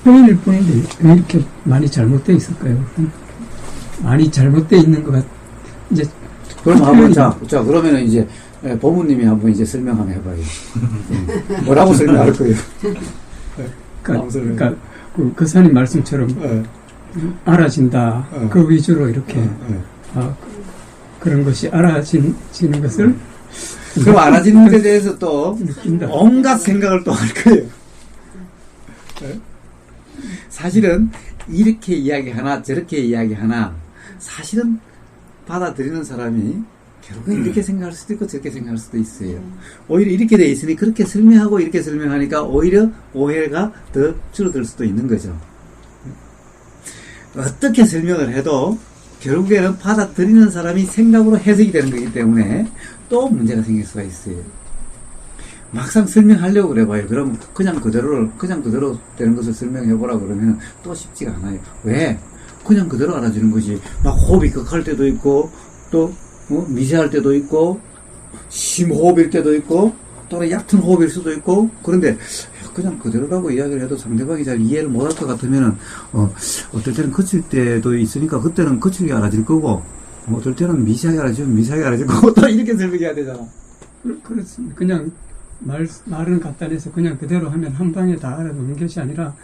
표현일 뿐인데 왜 이렇게 많이 잘못되어 있을까요? 많이 잘못되어 있는 것 같, 이제. 그럼 한번, 자, 그러면은 이제, 보부님이 한번 이제 설명 한번 해봐요. 뭐라고 설명할 거예요? 그러니까 그 사님 말씀처럼 알아진다. 그 위주로 이렇게, 그런 것이 알아지는 것을. 그럼 알아지는 데 대해서 또 느낀다. 온갖 생각을 또 할 거예요. 사실은 이렇게 이야기하나 저렇게 이야기하나 사실은 받아들이는 사람이 결국엔 이렇게 생각할 수도 있고 저렇게 생각할 수도 있어요. 오히려 이렇게 돼 있으니 그렇게 설명하고 이렇게 설명하니까 오히려 오해가 더 줄어들 수도 있는 거죠. 어떻게 설명을 해도 결국에는 받아들이는 사람이 생각으로 해석이 되는 거기 때문에 또 문제가 생길 수가 있어요. 막상 설명하려고 그래봐요. 그럼 그냥 그대로 되는 것을 설명해보라 그러면 또 쉽지가 않아요. 왜? 그냥 그대로 알아주는 것이 막 호흡이 극할 때도 있고 또 미세할 때도 있고 심호흡일 때도 있고 또는 얕은 호흡일 수도 있고 그런데 그냥 그대로라고 이야기를 해도 상대방이 잘 이해를 못할 것 같으면은 어떨 때는 거칠 때도 있으니까 그때는 거칠게 알아질 거고 어떨 때는 미세하게 알아주면 미세하게 알아질 거고 또 이렇게 설명해야 되잖아. 그렇습니다. 그냥 말은 간단해서 그냥 그대로 하면 한 방에 다 알아듣는 것이 아니라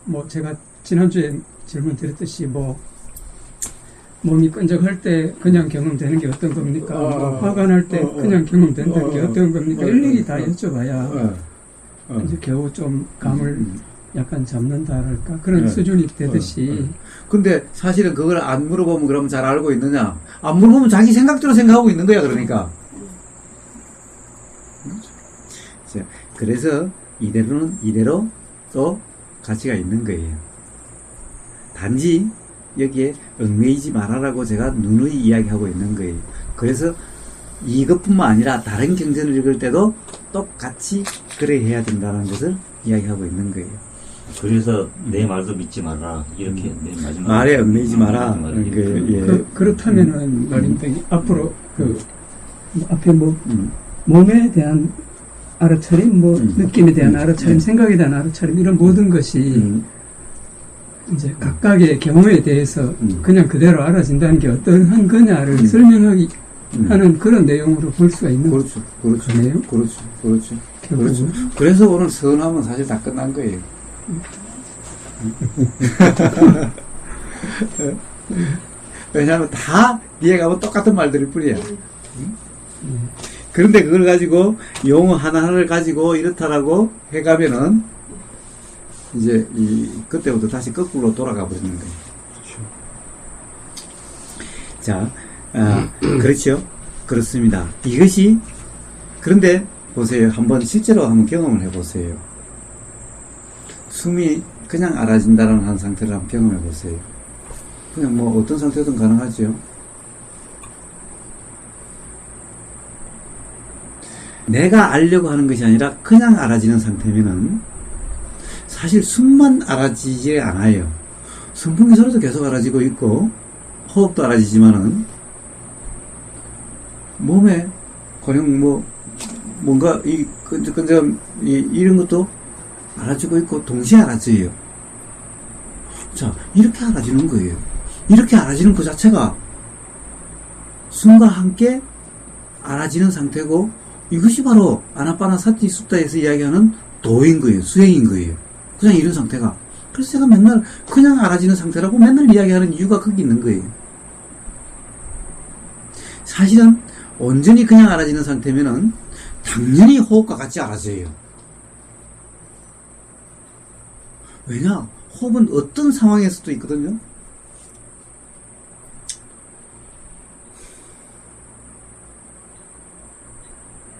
뭐 제가 지난주에 질문 드렸듯이 뭐 몸이 끈적할 때 그냥 경험되는 게 어떤 겁니까? 화가 날 때 그냥 경험된다는 게 어떤 겁니까? 일일이 다 여쭤봐야 이제 겨우 좀 감을 약간 잡는다랄까 그런 수준이 되듯이. 근데 사실은 그걸 안 물어보면 그럼 잘 알고 있느냐? 안 물어보면 자기 생각대로 생각하고 있는 거야. 그러니까. 그래서 이대로 또 가치가 있는 거예요. 단지 여기에 얽매이지 말아라고 제가 누누이 이야기하고 있는 거예요. 그래서 이것뿐만 아니라 다른 경전을 읽을 때도 똑같이 그래 해야 된다는 것을 이야기하고 있는 거예요. 그래서 내 말도 믿지 마라. 이렇게 내 마지막 말에 얽매이지 마라. 그렇다면은 말입니다. 앞으로 앞에 몸에 대한 알아차림, 느낌에 대한 알아차림, 생각에 대한 알아차림, 이런 모든 것이 이제 각각의 경우에 대해서 그냥 그대로 알아진다는 게 어떠한 거냐를 설명하기 하는 그런 내용으로 볼 수가 있는 거네요. 그렇죠. 그래서 오늘 서운하면 사실 다 끝난 거예요. 왜냐하면 다 뒤에 가면 똑같은 말들일 뿐이야. 그런데 그걸 가지고 용어 하나하나를 가지고 이렇다라고 해가면은 이제 그때부터 다시 거꾸로 돌아가 버리는 거예요. 자, 그렇죠. 그렇습니다. 이것이 그런데 보세요. 한번 실제로 한번 경험을 해보세요. 숨이 그냥 알아진다라는 한 상태를 한번 경험해보세요. 그냥 뭐 어떤 상태든 가능하죠. 내가 알려고 하는 것이 아니라 그냥 알아지는 상태면은 사실 숨만 알아지지 않아요. 선풍기소리도 계속 알아지고 있고 호흡도 알아지지만은 몸에 그냥 뭔가 이런 것도 알아지고 있고 동시에 알아져요. 자, 이렇게 알아지는 거예요. 이렇게 알아지는 그 자체가 숨과 함께 알아지는 상태고 이것이 바로 아나파나사티 숫다에서 이야기하는 도인 거예요. 수행인 거예요. 그냥 이런 상태가. 그래서 제가 맨날 그냥 알아지는 상태라고 맨날 이야기하는 이유가 거기 있는 거예요. 사실은 온전히 그냥 알아지는 상태면은 당연히 호흡과 같이 알아져요. 왜냐? 호흡은 어떤 상황에서도 있거든요.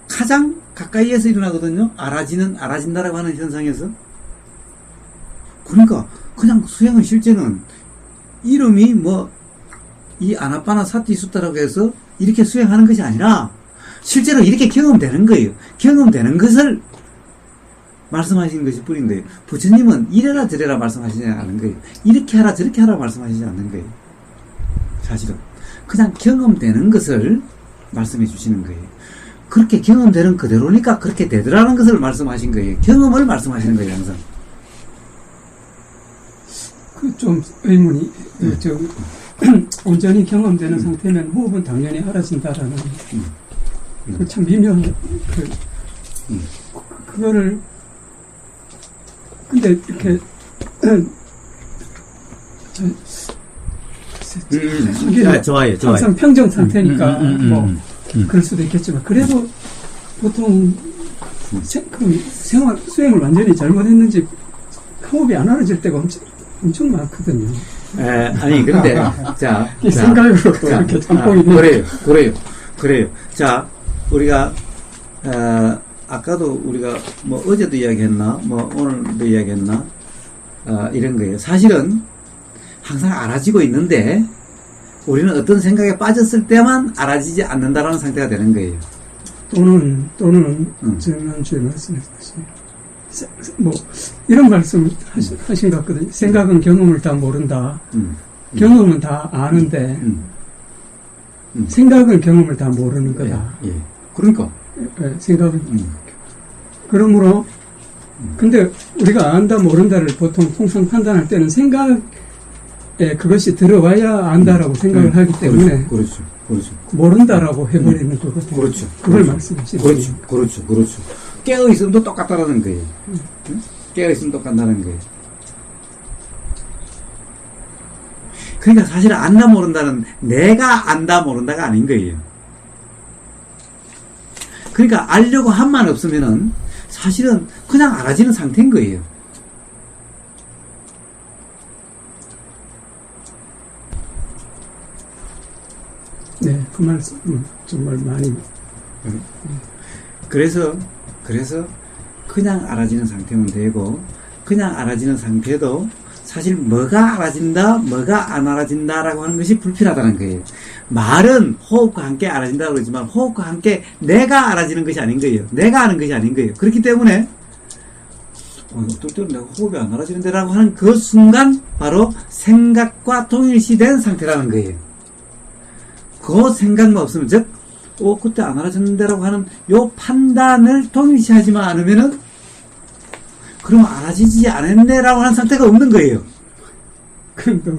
가장 가까이에서 일어나거든요. 알아진다라고 하는 현상에서. 그러니까 그냥 수행은 실제는 이름이 이 아나파나사티 숫다라고 해서 이렇게 수행하는 것이 아니라 실제로 이렇게 경험되는 거예요. 경험되는 것을 말씀하시는 것이 뿐인 거예요. 부처님은 이래라 저래라 말씀하시지 않는 거예요. 이렇게 하라 저렇게 하라 말씀하시지 않는 거예요. 사실은 그냥 경험되는 것을 말씀해 주시는 거예요. 그렇게 경험되는 그대로니까 그렇게 되더라는 것을 말씀하신 거예요. 경험을 말씀하시는 거예요, 항상. 좀 의문이, 온전히 경험되는 상태면 호흡은 당연히 알아진다라는, 그 참 미묘한, 그거를, 근데 이렇게, 좋아요. 항상 평정 상태니까, 그럴 수도 있겠지만, 그래도 보통, 수행을 완전히 잘못했는지, 호흡이 안 알아질 때가 엄청 많거든요. 아니, 근데, 자. 생각으로 또 이렇게 참고 있는. 그래요. 자, 우리가, 아까도 우리가 뭐 어제도 이야기했나, 뭐 오늘도 이야기했나, 이런 거예요. 사실은 항상 알아지고 있는데, 우리는 어떤 생각에 빠졌을 때만 알아지지 않는다라는 상태가 되는 거예요. 또는, 지난주에 말씀하셨듯이, 이런 말씀 하신 것 같거든요. 생각은 경험을 다 모른다. 경험은 다 아는데, 생각은 경험을 다 모르는 거다. 예. 그러니까. 생각은. 그러므로, 근데 우리가 안다, 모른다를 보통 통상 판단할 때는 생각에 그것이 들어와야 안다라고 생각을 하기 때문에. 그렇죠. 모른다라고 해버리는 거거든요. 그렇죠. 그걸 말씀하시는 거예요. 그렇죠. 깨어있음도 똑같다라는 거예요. 깨어있으면 똑같다는 거예요. 그러니까 사실 안다 모른다는 내가 안다 모른다가 아닌 거예요. 그러니까 알려고 한만 없으면은 사실은 그냥 알아지는 상태인 거예요. 네, 그 말씀 정말 많이. 그래서 그냥 알아지는 상태면 되고, 그냥 알아지는 상태도 사실 뭐가 알아진다, 뭐가 안 알아진다라고 하는 것이 불필요하다는 거예요. 말은 호흡과 함께 알아진다고 그러지만 호흡과 함께 내가 알아지는 것이 아닌 거예요. 내가 아는 것이 아닌 거예요. 그렇기 때문에 어떨 때는 내가 호흡이 안 알아지는데 라고 하는 그 순간 바로 생각과 동일시된 상태라는 거예요. 그 생각만 없으면, 즉 그때 안 알아졌는데 라고 하는 요 판단을 동일시하지만 않으면은 그럼 알아지지 않았네 라고 하는 상태가 없는 거예요. 그러니까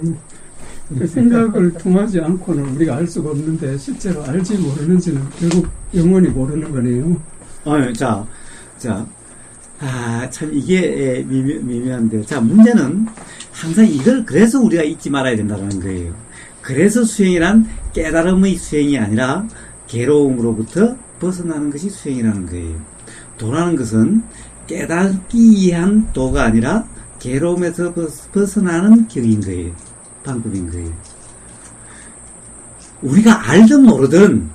그 생각을 통하지 않고는 우리가 알 수가 없는데 실제로 알지 모르는지는 결국 영원히 모르는 거네요. 참 이게 미묘한데, 자, 문제는 항상 이걸 그래서 우리가 잊지 말아야 된다는 거예요. 그래서 수행이란 깨달음의 수행이 아니라 괴로움으로부터 벗어나는 것이 수행이라는 거예요. 도라는 것은 깨닫기 위한 도가 아니라 괴로움에서 벗어나는 길인 거예요. 방법인 거예요. 우리가 알든 모르든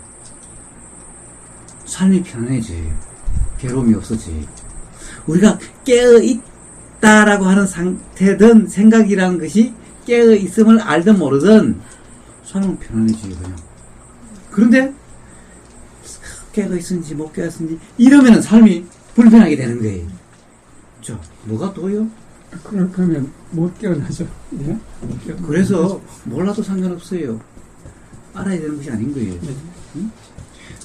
삶이 편안해져요. 괴로움이 없어져요. 우리가 깨어있다라고 하는 상태든 생각이라는 것이 깨어있음을 알든 모르든 삶은 편안해져요. 그냥. 그런데 깨어있는지 못 깨어있는지 이러면은 삶이 불편하게 되는 거예요. 자, 뭐가 또요? 그러면 못 깨어나죠. 예? 그래서 몰라도 상관없어요. 알아야 되는 것이 아닌 거예요. 네. 응?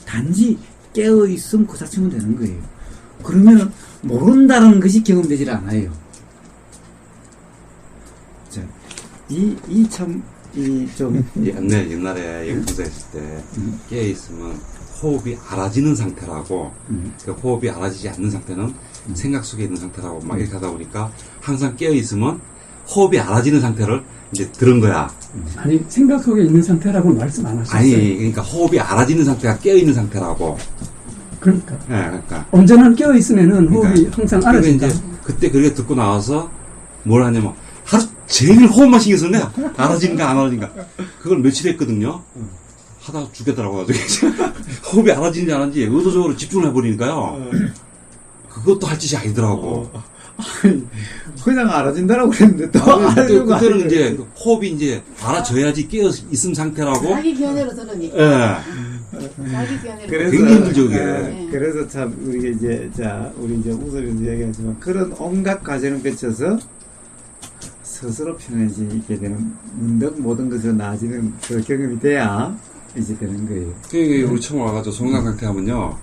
단지 깨어있음 그 자체면 되는 거예요. 그러면은 모른다는 것이 경험되질 않아요. 자, 옛날에 연구소 했을 때 깨어있으면 호흡이 알아지는 상태라고, 그 호흡이 알아지지 않는 상태는 생각 속에 있는 상태라고 막 이렇게 하다 보니까 항상 깨어있으면 호흡이 알아지는 상태를 이제 들은 거야. 아니, 생각 속에 있는 상태라고 말씀 안 하셨어요. 아니, 그러니까 호흡이 알아지는 상태가 깨어있는 상태라고. 그러니까. 네, 그러니까. 언제나 깨어있으면은 호흡이 항상 알아진다. 이제 그때 그렇게 듣고 나와서 뭘 하냐면 하루 종일 호흡만 신경 썼네. 알아지는가 안 알아지는가. 그걸 며칠 했거든요. 하다가 죽겠더라고요. 호흡이 알아지는지 안 하는지 의도적으로 집중을 해버리니까요. 그것도 할 짓이 아니더라고. 그냥 알아진다라고 그랬는데 또 그때는 이제 호흡이 이제 알아져야지 깨어 있음 상태라고. 자기 견해로 들으니까. 예. 자기 견해로. 굉장히 힘들죠, 그게. 그래서 참 우리 이제 우섭에서 이야기하지만 그런 온갖 과정을 거쳐서 스스로 편해지게 되는 문득 모든 것을 나아지는 그 경험이 돼야 이제 되는 거예요. 그게 우리 처음 와가지고 송장 상태 하면요.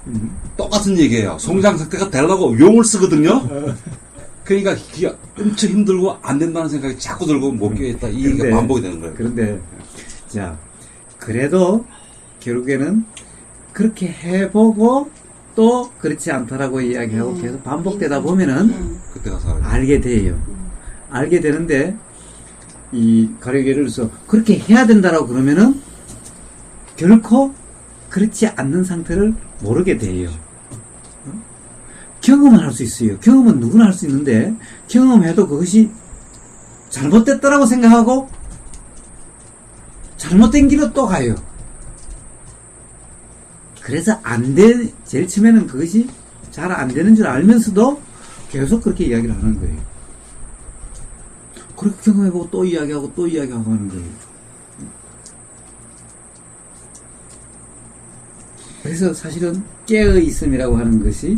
똑같은 얘기예요. 송장 상태가 되려고 용을 쓰거든요. 그러니까 그게 엄청 힘들고 안 된다는 생각이 자꾸 들고 못 깨겠다. 이게 근데- 반복이 되는 거예요. 그런데 자 그래도 결국에는 그렇게 해보고 또 그렇지 않다라고 이야기하고 계속 반복되다 보면은 그때 가서 알아요. 알게 돼요. 알게 되는데 이 가령 예를 들어서 그렇게 해야 된다라고 그러면은 결코 그렇지 않는 상태를 모르게 돼요. 경험을 할 수 있어요. 경험은 누구나 할 수 있는데 경험해도 그것이 잘못됐다라고 생각하고 잘못된 길로 또 가요. 그래서 제일 처음에는 그것이 잘 안 되는 줄 알면서도 계속 그렇게 이야기를 하는 거예요. 그렇게 경험해보고 또 이야기하고 또 이야기하고 하는 거예요. 그래서 사실은 깨어있음이라고 하는 것이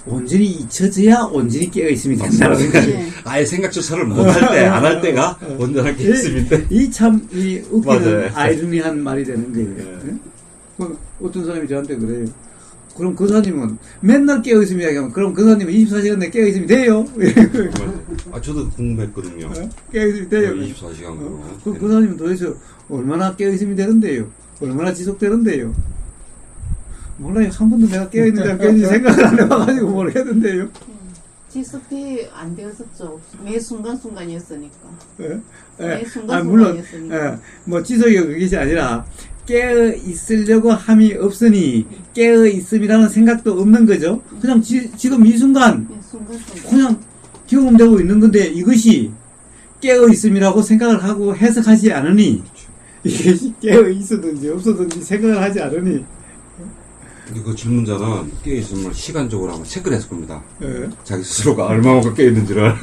온전히 잊혀져야 온전히 깨어있음이 된다는 거예요. 네. 아예 생각조차를 못 할 때, 안 할 때가 온전하게 있습니다. 이 참, 이 웃기는 맞아요. 아이러니한 말이 되는 거예요. 네. 그 어떤 사람이 저한테 그래요. 그럼 그 사님은 맨날 깨어있음 이야기하면, 그럼 그 사님은 24시간 내에 깨어있음이 돼요? 아, 저도 궁금했거든요. 깨어있음이 돼요. 24시간. 그 사님은 도대체 얼마나 깨어있음이 되는데요? 얼마나 지속되는데요? 몰라요. 한 번도 내가 깨어있는지 안 깨어있는지 생각을 안 해봐가지고 모르겠는데요. 지속이 안 되었었죠. 매 순간순간이었으니까. 예? 매 예. 순간순간이었으니까. 물론, 뭐, 지속이 그것이 아니라, 깨어있으려고 함이 없으니, 깨어있음이라는 생각도 없는 거죠. 그냥 지금 이 순간, 매 순간순간. 그냥 경험되고 있는 건데, 이것이 깨어있음이라고 생각을 하고 해석하지 않으니, 이것이 깨어있었든지 없었든지 생각을 하지 않으니, 그 질문자는 깨어있음을 시간적으로 한번 체크를 했을 겁니다. 예. 자기 스스로가 얼마만큼 깨어있는지를.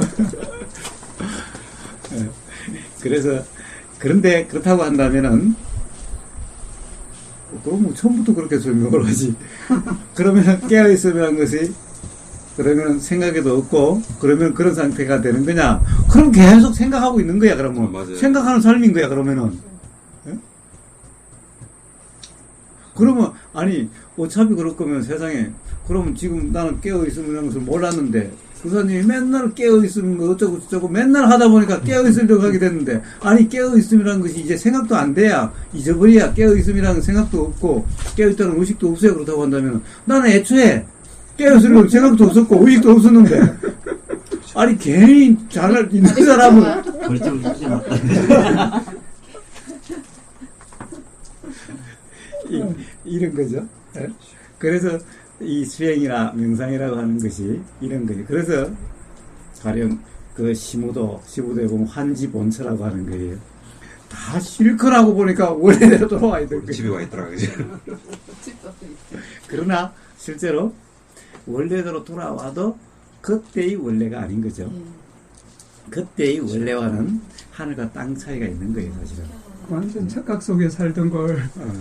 그래서, 그런데 그렇다고 한다면은, 그럼 뭐 처음부터 그렇게 설명을 하지. 그러면 깨어있으면 것이, 그러면 생각에도 없고, 그러면 그런 상태가 되는 거냐? 그럼 계속 생각하고 있는 거야, 그러면. 맞아요. 생각하는 삶인 거야, 그러면은. 예? 그러면, 아니, 어차피 그럴 거면 세상에, 그러면 지금 나는 깨어있으면 것을 몰랐는데, 교사님이 맨날 깨어있으면 거 어쩌고 저쩌고 맨날 하다 보니까 깨어있으려고 하게 됐는데, 아니, 깨어있음이라는 것이 이제 생각도 안 돼야, 잊어버려야 깨어있음이라는 생각도 없고, 깨어있다는 의식도 없어요. 그렇다고 한다면, 나는 애초에 깨어있으려고 생각도 없었고, 의식도 없었는데, 아니, 괜히 잘 있는 사람은, 벌점 주지 않았다. 이런 거죠. 예? 그래서 이 수행이나 명상이라고 하는 것이 이런 거예요. 그래서 가령 그 시무도에 보면 환지본처라고 하는 거예요. 다 실컷하고 보니까 원래대로 돌아와야 될 거예요. 집에 와 있더라, 그지? 그러나 실제로 원래대로 돌아와도 그때의 원래가 아닌 거죠. 그때의 원래와는 하늘과 땅 차이가 있는 거예요, 사실은. 완전 착각 속에 살던 걸 어.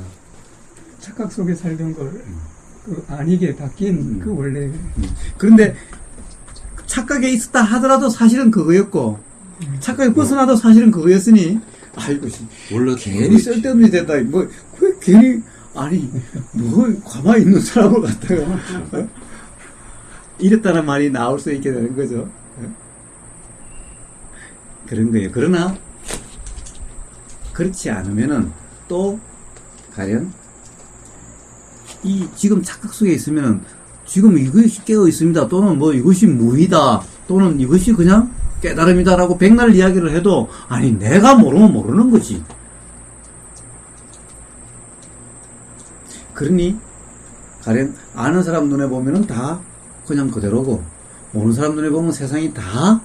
착각 속에 살던 걸 그 아니게 바뀐 그 원래 그런데 착각에 있었다 하더라도 사실은 그거였고 착각에 벗어나도 사실은 그거였으니 아이고 원래 괜히 쓸데없이 됐다. 뭐 왜 괜히 아니 뭐 가만히 있는 사람을 갖다가 어? 이랬다는 말이 나올 수 있게 되는 거죠. 어? 그런 거예요. 그러나 그렇지 않으면은 또 가령 이 지금 착각 속에 있으면은 지금 이것이 깨어 있습니다. 또는 뭐 이것이 무의다. 또는 이것이 그냥 깨달음이다라고 백날 이야기를 해도 아니 내가 모르면 모르는 거지. 그러니 가령 아는 사람 눈에 보면은 다 그냥 그대로고 모르는 사람 눈에 보면 세상이 다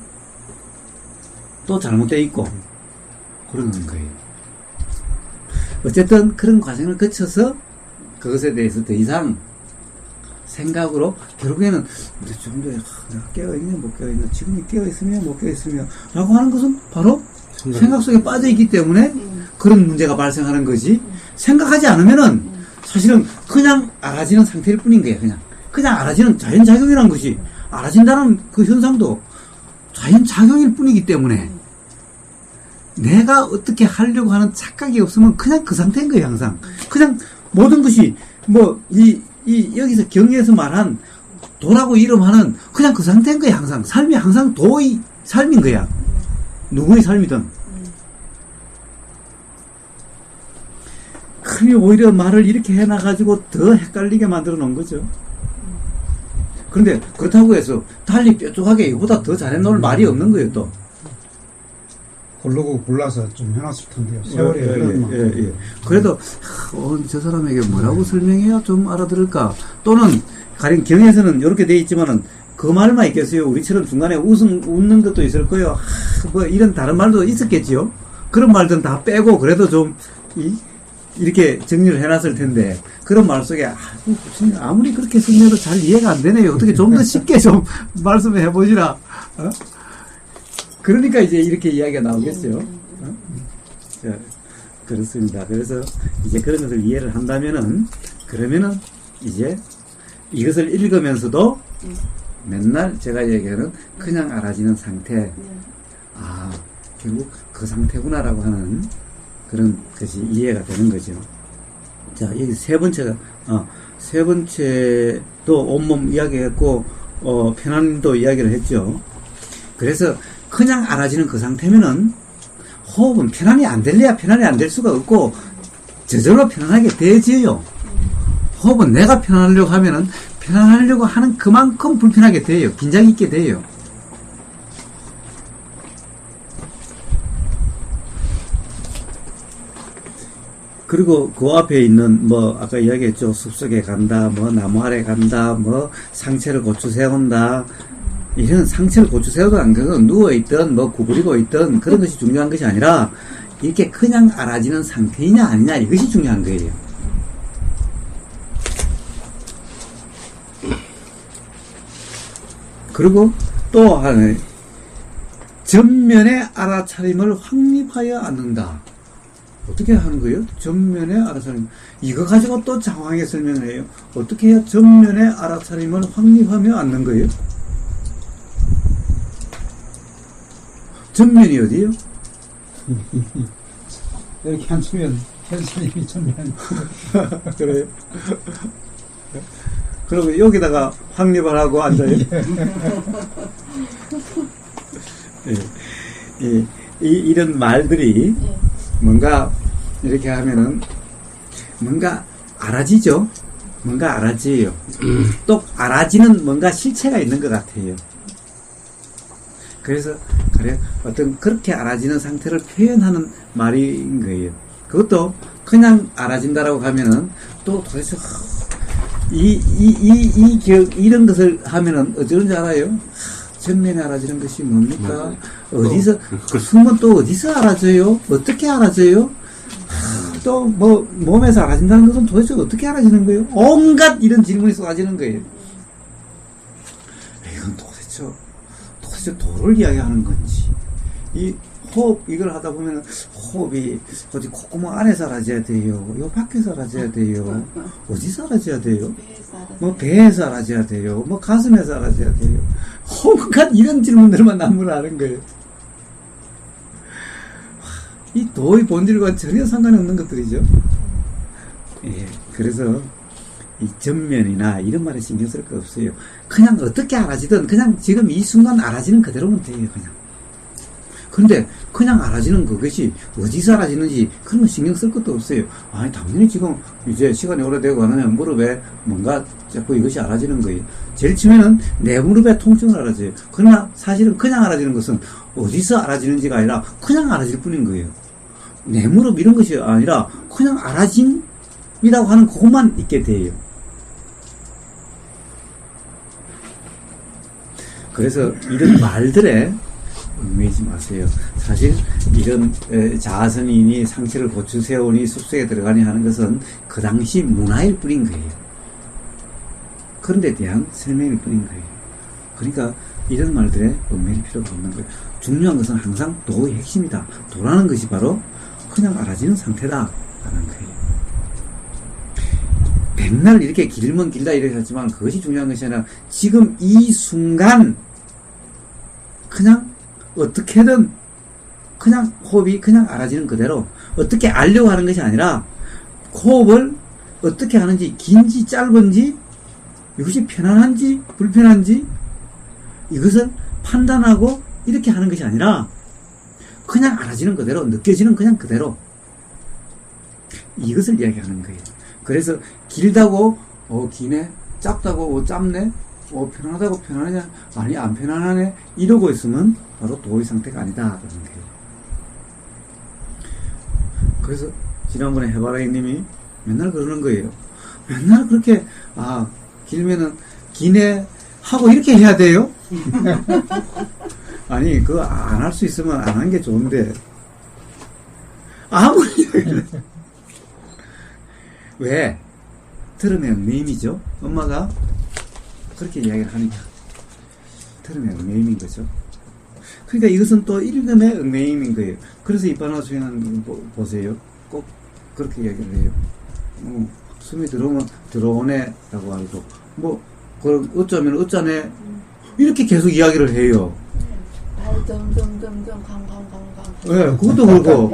또 잘못되어 있고 그러는 거예요. 어쨌든 그런 과정을 거쳐서 그것에 대해서 더 이상 생각으로 결국에는 좀 더 내가 깨어있냐 못 깨어있냐 지금이 깨어있으며 못 깨어있으며 라고 하는 것은 바로 생각 속에 빠져있기 때문에 그런 문제가 발생하는 거지. 생각하지 않으면은 사실은 그냥 알아지는 상태일 뿐인 거예요. 그냥 알아지는 자연작용이라는 것이 알아진다는 그 현상도 자연작용일 뿐이기 때문에 내가 어떻게 하려고 하는 착각이 없으면 그냥 그 상태인 거예요. 항상 그냥 모든 것이 뭐 여기서 경에서 말한 도라고 이름하는 그냥 그 상태인 거야, 항상. 삶이 항상 도의 삶인 거야. 누구의 삶이든. 그니 오히려 말을 이렇게 해놔가지고 더 헷갈리게 만들어 놓은 거죠. 그런데 그렇다고 해서 달리 뾰족하게 이보다 더 잘해놓을 말이 없는 거예요, 또. 고르고 골라서 좀 해놨을 텐데요. 세월이 흐르는 만큼. 그래도 저 사람에게 뭐라고 설명해야 좀 알아들을까? 또는 가령 경에서는 이렇게 돼 있지만은 그 말만 있겠어요. 우리처럼 중간에 웃는 것도 있을 거예요. 뭐 이런 다른 말도 있었겠지요. 그런 말들은 다 빼고 그래도 좀 이렇게 정리를 해놨을 텐데 그런 말 속에 아무리 그렇게 설명해도 잘 이해가 안 되네요. 어떻게 좀 더 쉽게 좀 말씀해 보시라. 어? 그러니까 이제 이렇게 이야기가 나오겠죠. 어? 자, 그렇습니다. 그래서 이제 그런 것을 이해를 한다면은 그러면은 이제 이것을 읽으면서도 맨날 제가 얘기하는 그냥 알아지는 상태, 아 결국 그 상태구나라고 하는 그런 것이 이해가 되는 거죠. 자, 여기 세 번째도 온몸 이야기했고 편안도 이야기를 했죠. 그래서 그냥 알아지는 그 상태면은 호흡은 편안히 안 될래야 편안히 안 될 수가 없고 저절로 편안하게 되지요. 호흡은 내가 편안하려고 하면은 편안하려고 하는 그만큼 불편하게 돼요. 긴장이 있게 돼요. 그리고 그 앞에 있는 아까 이야기했죠. 숲속에 간다, 나무 아래 간다, 상체를 고추 세운다. 이런 상체를 고추 세워도 안 그래도 누워있든 구부리고 있든 그런 것이 중요한 것이 아니라 이렇게 그냥 알아지는 상태이냐 아니냐 이것이 중요한 거예요. 그리고 또 하나, 전면의 알아차림을 확립하여 앉는다. 어떻게 하는 거예요? 전면의 알아차림. 이거 가지고 또 장황하게 설명을 해요. 어떻게 해야 전면의 알아차림을 확립하며 앉는 거예요? 전면이 어디요? 이렇게 앉으면 현수님이 전면. 그래요? 그리고 여기다가 확립을 하고 앉아요. 이런 말들이 뭔가 이렇게 하면은 뭔가 알아지죠? 뭔가 알아지요. 또 알아지는 뭔가 실체가 있는 것 같아요. 그래서 그래 어떤 그렇게 알아지는 상태를 표현하는 말인 거예요. 그것도 그냥 알아진다라고 하면은 또 도대체 이런 것을 하면은 어쩌는 줄 알아요? 전면에 알아지는 것이 뭡니까? 어디서 숨은 또 어디서 알아져요? 어떻게 알아져요? 또 몸에서 알아진다는 것은 도대체 어떻게 알아지는 거예요? 온갖 이런 질문이 쏟아지는 거예요. 이건 도대체 도를 이야기하는 건지, 이 호흡 이걸 하다 보면 호흡이 어디 콧구멍 안에서 알아져야 돼요? 요 밖에서 알아져야 돼요? 어디서 알아져야 돼요? 배에서 알아져야 돼요? 가슴에서 알아져야 돼요? 온갖 이런 질문들만 남으라는 거예요. 이 도의 본질과 전혀 상관없는 것들이죠. 예, 그래서 이 전면이나 이런 말에 신경 쓸 거 없어요. 그냥 어떻게 알아지든 그냥 지금 이 순간 알아지는 그대로면 돼요, 그냥. 그런데 그냥 알아지는 그것이 어디서 알아지는지 그런 거 신경 쓸 것도 없어요. 아니, 당연히 지금 이제 시간이 오래되고 하면 무릎에 뭔가 자꾸 이것이 알아지는 거예요. 제일 처음에는 내 무릎의 통증을 알아져요. 그러나 사실은 그냥 알아지는 것은 어디서 알아지는지가 아니라 그냥 알아질 뿐인 거예요. 내 무릎 이런 것이 아니라 그냥 알아짐이라고 하는 그것만 있게 돼요. 그래서 이런 말들에 얽매이지 마세요. 사실 이런 자아선이니 상체를 고추 세우니 숲속에 들어가니 하는 것은 그 당시 문화일 뿐인 거예요. 그런 데 대한 설명일 뿐인 거예요. 그러니까 이런 말들에 얽매일 필요가 없는 거예요. 중요한 것은 항상 도의 핵심이다. 도라는 것이 바로 그냥 알아지는 상태다 라는 거예요. 맨날 이렇게 길면 길다 이렇게 하지만 그것이 중요한 것이 아니라 지금 이 순간 그냥 어떻게든 그냥 호흡이 그냥 알아지는 그대로 어떻게 알려고 하는 것이 아니라 호흡을 어떻게 하는지 긴지 짧은지 이것이 편안한지 불편한지 이것을 판단하고 이렇게 하는 것이 아니라 그냥 알아지는 그대로, 느껴지는 그냥 그대로 이것을 이야기하는 거예요. 그래서 길다고 기네, 짧다고 짧네, 편안하다고 편안하냐, 아니 안 편안하네 이러고 있으면 바로 도의 상태가 아니다라는 거예요. 그래서 지난번에 해바라기 님이 맨날 그러는 거예요. 맨날 그렇게 길면은 기네 하고 이렇게 해야 돼요? 아니 그거 안 할 수 있으면 안 하는 게 좋은데 아무리 왜? 들으면 맹이죠. 엄마가 그렇게 이야기를 하니까 들으면 맹인 거죠. 그러니까 이것은 또 읽음의 얽매임인 거예요. 그래서 이바나 수행은 보세요. 꼭 그렇게 이야기를 해요. 숨이 들어오면 들어오네 라고 하고 그럼 어쩌면 어쩌네 이렇게 계속 이야기를 해요. 발 덤덤덤덤 강강강강. 네, 그것도 그렇고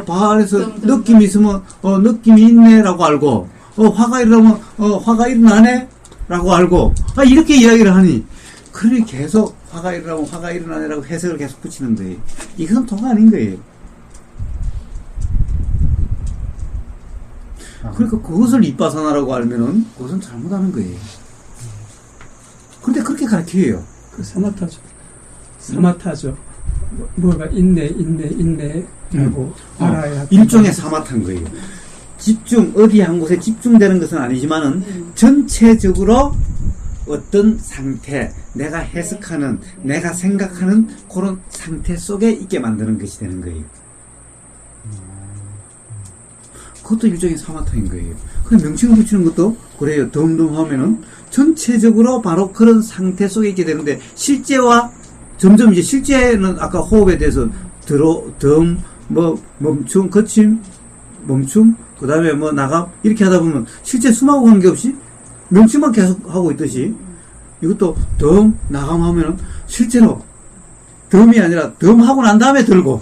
발에서 느낌이 있으면 느낌이 있네 라고 알고 화가 일어나면 화가 일어나네 라고 알고 이렇게 이야기를 하니 그러니 계속 화가 일어나면 화가 일어나네 라고 해석을 계속 붙이는 거예요. 이것은 도가 아닌 거예요. 그러니까 그것을 이빠사나라고 알면은 그것은 잘못하는 거예요. 근데 그렇게 가르쳐요. 그 사마타죠. 뭐가 있네 하고 알아야 일종의 사마타인 거예요. 집중, 어디 한 곳에 집중되는 것은 아니지만은 전체적으로 어떤 상태, 내가 해석하는, 내가 생각하는 그런 상태 속에 있게 만드는 것이 되는 거예요. 그것도 일종의 사마타인 거예요. 그 명칭을 붙이는 것도 그래요. 덤덤하면은 전체적으로 바로 그런 상태 속에 있게 되는데 실제와 점점 이제 실제는 아까 호흡에 대해서 멈춤, 거침, 멈춤, 그 다음에 나감 이렇게 하다 보면 실제 숨하고 관계없이 명칭만 계속 하고 있듯이 이것도 덤, 나감 하면은 실제로 덤이 아니라 덤 하고 난 다음에 들고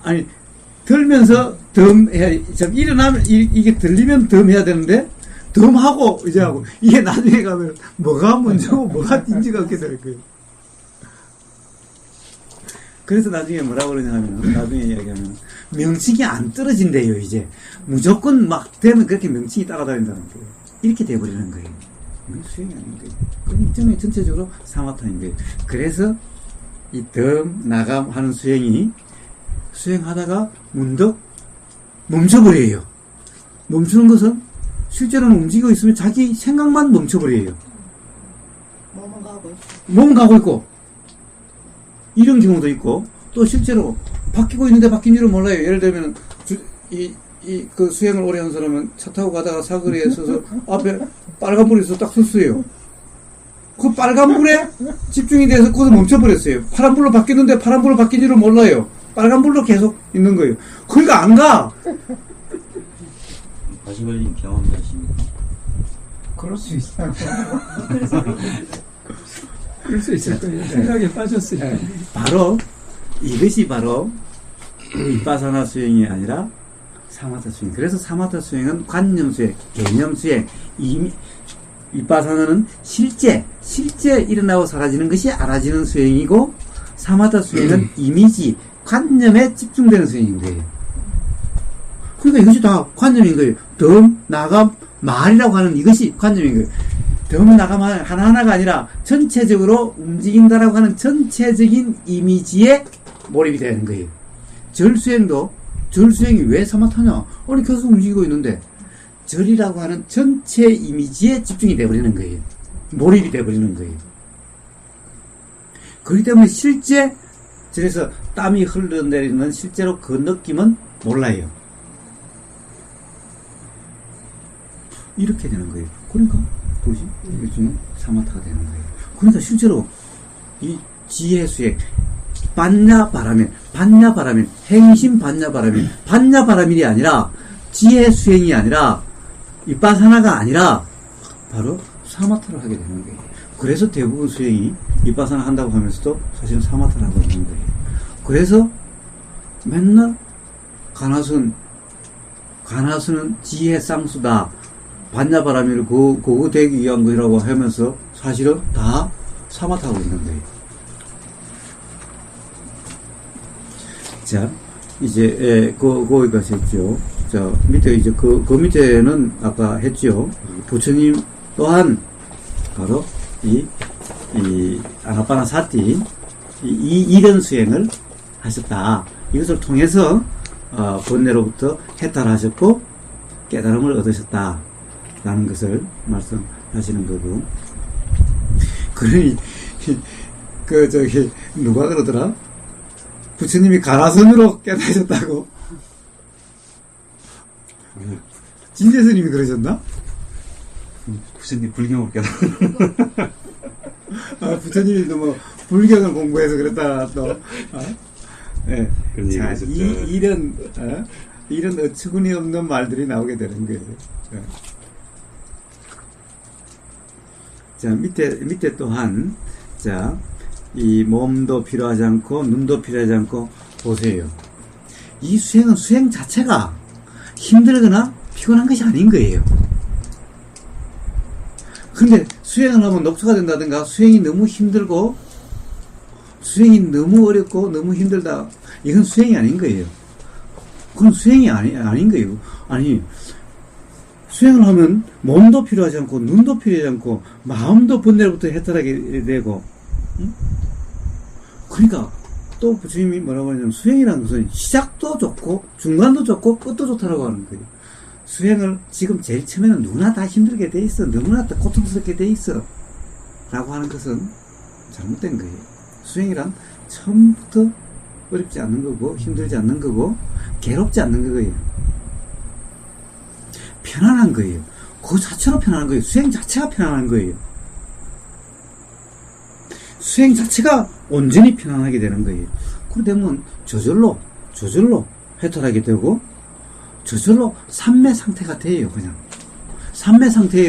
아니 들면서 덤 해야 일어나면 이게 들리면 덤 해야 되는데 덤 하고 이제 하고 이게 나중에 가면 뭐가 먼저고 뭐가 딘지가 없게 될 거예요. 그래서 나중에 뭐라고 그러냐면 나중에 이야기하면 명칭이 안 떨어진대요. 이제 무조건 막 되면 그렇게 명칭이 따라다닌다는 거예요. 이렇게 돼버리는 거예요. 수행이 아닌 거예요. 그 일종의 전체적으로 사마타인 거예요. 그래서 이 덤, 나감 하는 수행이 수행하다가 문득 멈춰버려요. 멈추는 것은 실제로는 움직이고 있으면 자기 생각만 멈춰버려요. 몸은 가고 있고 이런 경우도 있고 또 실제로 바뀌고 있는데 바뀐 줄은 몰라요. 예를 들면 그 수행을 오래 한 사람은 차 타고 가다가 사거리에 서서 앞에 빨간불이 있어서 딱 섰어요. 그 빨간불에 집중이 돼서 거기서 멈춰버렸어요. 파란불로 바뀌었는데 파란불로 바뀐 줄은 몰라요. 빨간불로 계속 있는 거예요. 그러니까 안 가. 다시 걸린 경험자십니까? 그럴 수 있어요. 그럴 수 있을 거예요. 생각에 빠졌어요. 이것이 바로 이빠사나 수행이 아니라 사마타 수행. 그래서 사마타 수행은 관념 수행, 개념 수행, 이빠사나는 실제 일어나고 사라지는 것이 알아지는 수행이고 사마타 수행은 이미지, 관념에 집중되는 수행인 거예요. 그러니까 이것이 다 관념인 거예요. 덤, 나감, 말이라고 하는 이것이 관념인 거예요. 덤, 나감 하나하나가 아니라 전체적으로 움직인다라고 하는 전체적인 이미지에 몰입이 되는 거예요. 절수행이 왜 사마타냐? 아니 계속 움직이고 있는데 절이라고 하는 전체 이미지에 집중이 되어버리는 거예요. 몰입이 되어버리는 거예요. 그렇기 때문에 실제 절에서 땀이 흘러내리는 실제로 그 느낌은 몰라요. 이렇게 되는 거예요. 그러니까 도시 일종의 사마타가 되는 거예요. 그러니까 실제로 이 지혜수행 반야바라면 행심 반야바라밀이 아니라 지혜수행이 아니라 이빠사나가 아니라 바로 사마타를 하게 되는 거예요. 그래서 대부분 수행이 이빠사나 한다고 하면서도 사실은 사마타를 하고 있는 거예요. 그래서 맨날 가나수는 지혜 쌍수다. 반야바람일 그거 되기 위한 것이라고 하면서 사실은 다 사마타고 있는 거예요. 자, 이제, 거기까지 했죠. 자, 밑에 이제 그 밑에는 아까 했죠. 부처님 또한 바로 이 아나파나 사티, 이런 수행을 하셨다. 이것을 통해서, 번뇌로부터 해탈하셨고, 깨달음을 얻으셨다. 라는 것을 말씀하시는 거고. 그러니, 누가 그러더라? 부처님이 가라선으로 깨달으셨다고. 진재 스님이 그러셨나? 부처님 불경으로 깨달아. 부처님이 뭐, 불경을 공부해서 그랬다, 또. 네. 그런 자, 얘기 이런 어처구니 없는 말들이 나오게 되는 거예요. 네. 자, 밑에 또한, 자, 이 몸도 필요하지 않고, 눈도 필요하지 않고, 보세요. 이 수행은 수행 자체가 힘들거나 피곤한 것이 아닌 거예요. 근데 수행을 하면 녹초가 된다든가, 수행이 너무 힘들고, 수행이 너무 어렵고, 너무 힘들다. 이건 수행이 아닌 거예요. 그건 수행이 아닌 거예요. 아니, 수행을 하면 몸도 필요하지 않고, 눈도 필요하지 않고, 마음도 번뇌로부터 해탈하게 되고, 응? 그러니까, 또 부처님이 뭐라고 하냐면, 수행이라는 것은 시작도 좋고, 중간도 좋고, 끝도 좋다라고 하는 거예요. 수행을 지금 제일 처음에는 누구나 다 힘들게 돼 있어. 너무나 다 고통스럽게 돼 있어. 라고 하는 것은 잘못된 거예요. 수행이란 처음부터 어렵지 않는 거고, 힘들지 않는 거고, 괴롭지 않는 거예요. 편안한 거예요. 그 자체로 편안한 거예요. 수행 자체가 편안한 거예요. 수행 자체가 온전히 편안하게 되는 거예요. 그러다 보면 저절로 해탈하게 되고, 저절로 삼매 상태가 돼요, 그냥.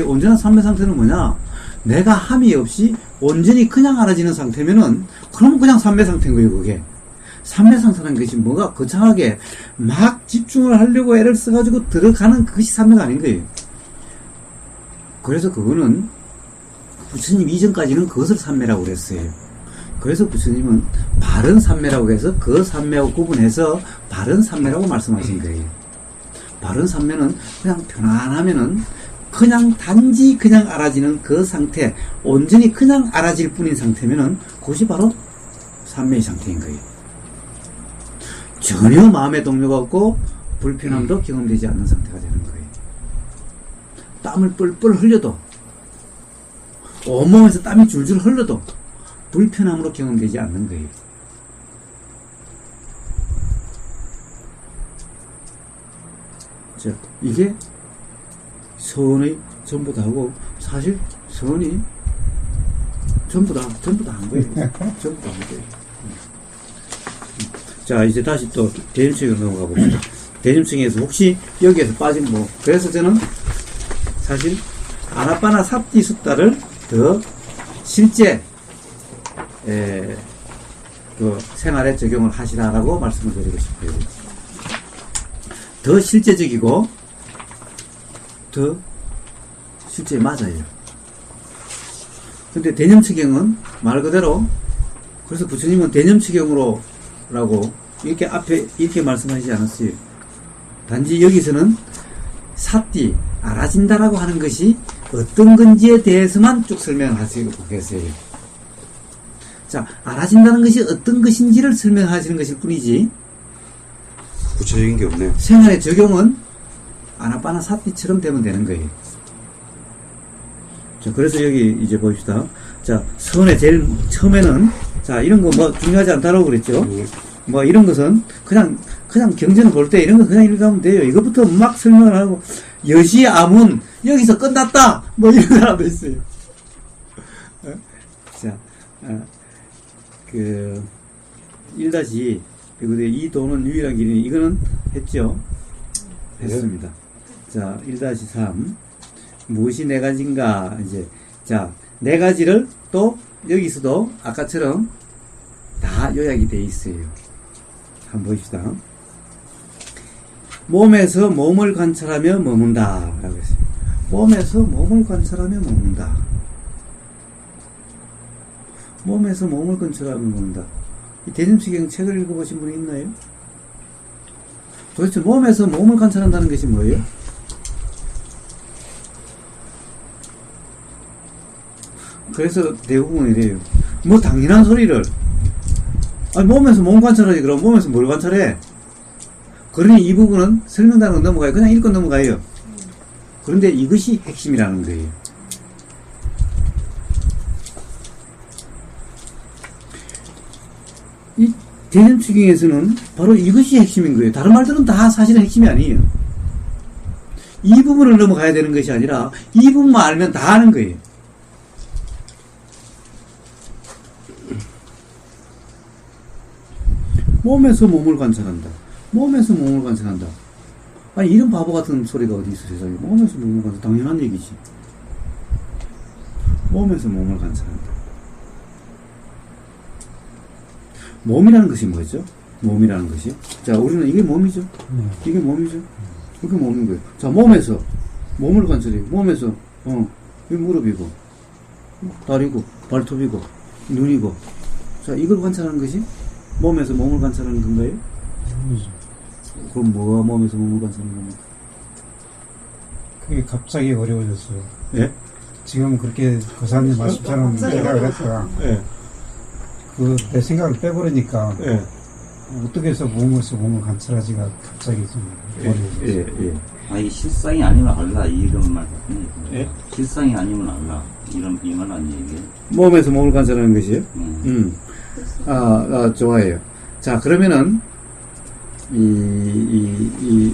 온전한 삼매 상태는 뭐냐? 내가 함이 없이 온전히 그냥 알아지는 상태면은, 그러면 그냥 삼매 상태인 거예요, 그게. 삼매 상태라는 것이 뭐가 거창하게 막 집중을 하려고 애를 써가지고 들어가는 그것이 삼매가 아닌 거예요. 그래서 그거는 부처님 이전까지는 그것을 삼매라고 그랬어요. 그래서 부처님은 바른 삼매라고 해서 그 삼매하고 구분해서 바른 삼매라고 말씀하신 거예요. 바른 삼매는 그냥 편안하면은 그냥 단지 그냥 알아지는 그 상태, 온전히 그냥 알아질 뿐인 상태면은 그것이 바로 삼매의 상태인 거예요. 전혀 마음의 동요가 없고 불편함도 경험되지 않는 상태가 되는 거예요. 땀을 뻘뻘 흘려도, 온몸에서 땀이 줄줄 흘러도 불편함으로 경험되지 않는 거예요. 자, 이게 서원의 전부 다고, 사실 서원이 전부 다 한 거예요. 전부 다 한 거예요. 자, 이제 다시 또 대림층으로 넘어가 봅시다. 대림층에서 혹시 여기에서 빠진 그래서 저는 사실 아나파나 사티 숫다를 더 실제 그 생활에 적용을 하시라라고 말씀을 드리고 싶어요. 더 실제적이고 더 실제 맞아요. 근데 대념치경은 말 그대로, 그래서 부처님은 대념치경으로 라고 이렇게 앞에 이렇게 말씀하시지 않았어요. 단지 여기서는 사띠, 알아진다라고 하는 것이 어떤 건지에 대해서만 쭉 설명하시고 계세요. 자, 알아진다는 것이 어떤 것인지를 설명하시는 것일 뿐이지 구체적인 게 없네요. 생활의 적용은 아나파나 사띠처럼 되면 되는 거예요. 자, 그래서 여기 이제 봅시다. 자, 선의 제일 처음에는, 자, 이런 거 중요하지 않다라고 그랬죠. 이런 것은 그냥 경전을 볼 때 이런 거 그냥 읽으면 돼요. 이것부터 막 설명을 하고, 여시아문, 여기서 끝났다! 이런 사람도 있어요. 자, 1-2, 이 도는 유일한 길이니, 이거는 했죠. 했습니다. 자, 1-3. 무엇이 네 가지인가, 이제. 자, 네 가지를 또, 여기서도 아까처럼 다 요약이 되어 있어요. 한번 봅시다. 몸에서 몸을 관찰하며 머문다. 라고 했어요. 몸에서 몸을 관찰하며 먹는다. 몸에서 몸을 관찰하며 먹는다. 이 대림수경 책을 읽어보신 분이 있나요? 도대체 몸에서 몸을 관찰한다는 것이 뭐예요? 그래서 대부분 이래요. 뭐 당연한 소리를. 아니, 몸에서 몸 관찰하지. 그럼 몸에서 뭘 관찰해? 그러니 이 부분은 설명단은 넘어가요. 그냥 읽고 넘어가요. 그런데 이것이 핵심이라는 거예요. 이 대전추경에서는 바로 이것이 핵심인 거예요. 다른 말들은 다 사실은 핵심이 아니에요. 이 부분을 넘어가야 되는 것이 아니라 이 부분만 알면 다 아는 거예요. 몸에서 몸을 관찰한다. 몸에서 몸을 관찰한다. 아니, 이런 바보 같은 소리가 어디 있어, 세상에. 몸에서 몸을 관찰, 당연한 얘기지. 몸에서 몸을 관찰한다. 몸이라는 것이 뭐죠? 몸이라는 것이. 자, 우리는 이게 몸이죠. 이게 몸이죠. 그게 몸인 거예요. 자, 몸에서 몸을 관찰해. 몸에서, 이 무릎이고, 다리고, 발톱이고, 눈이고. 자, 이걸 관찰하는 것이 몸에서 몸을 관찰하는 건가요? 그럼 뭐가 몸에서 몸을 관찰하는 겁니까? 그게 갑자기 어려워졌어요. 예? 지금 그렇게 고사님 말씀처럼 생각을 했다가 예. 내 생각을 빼버리니까 예. 어떻게 해서 몸에서 몸을 관찰하지가 갑자기 좀 어려워졌어요. 예. 아, 이게 실상이 아니면 알라, 이런 말. 예? 실상이 아니면 알라. 이 말 아니에요, 이게? 몸에서 몸을 관찰하는 것이요? 좋아요. 자, 그러면은,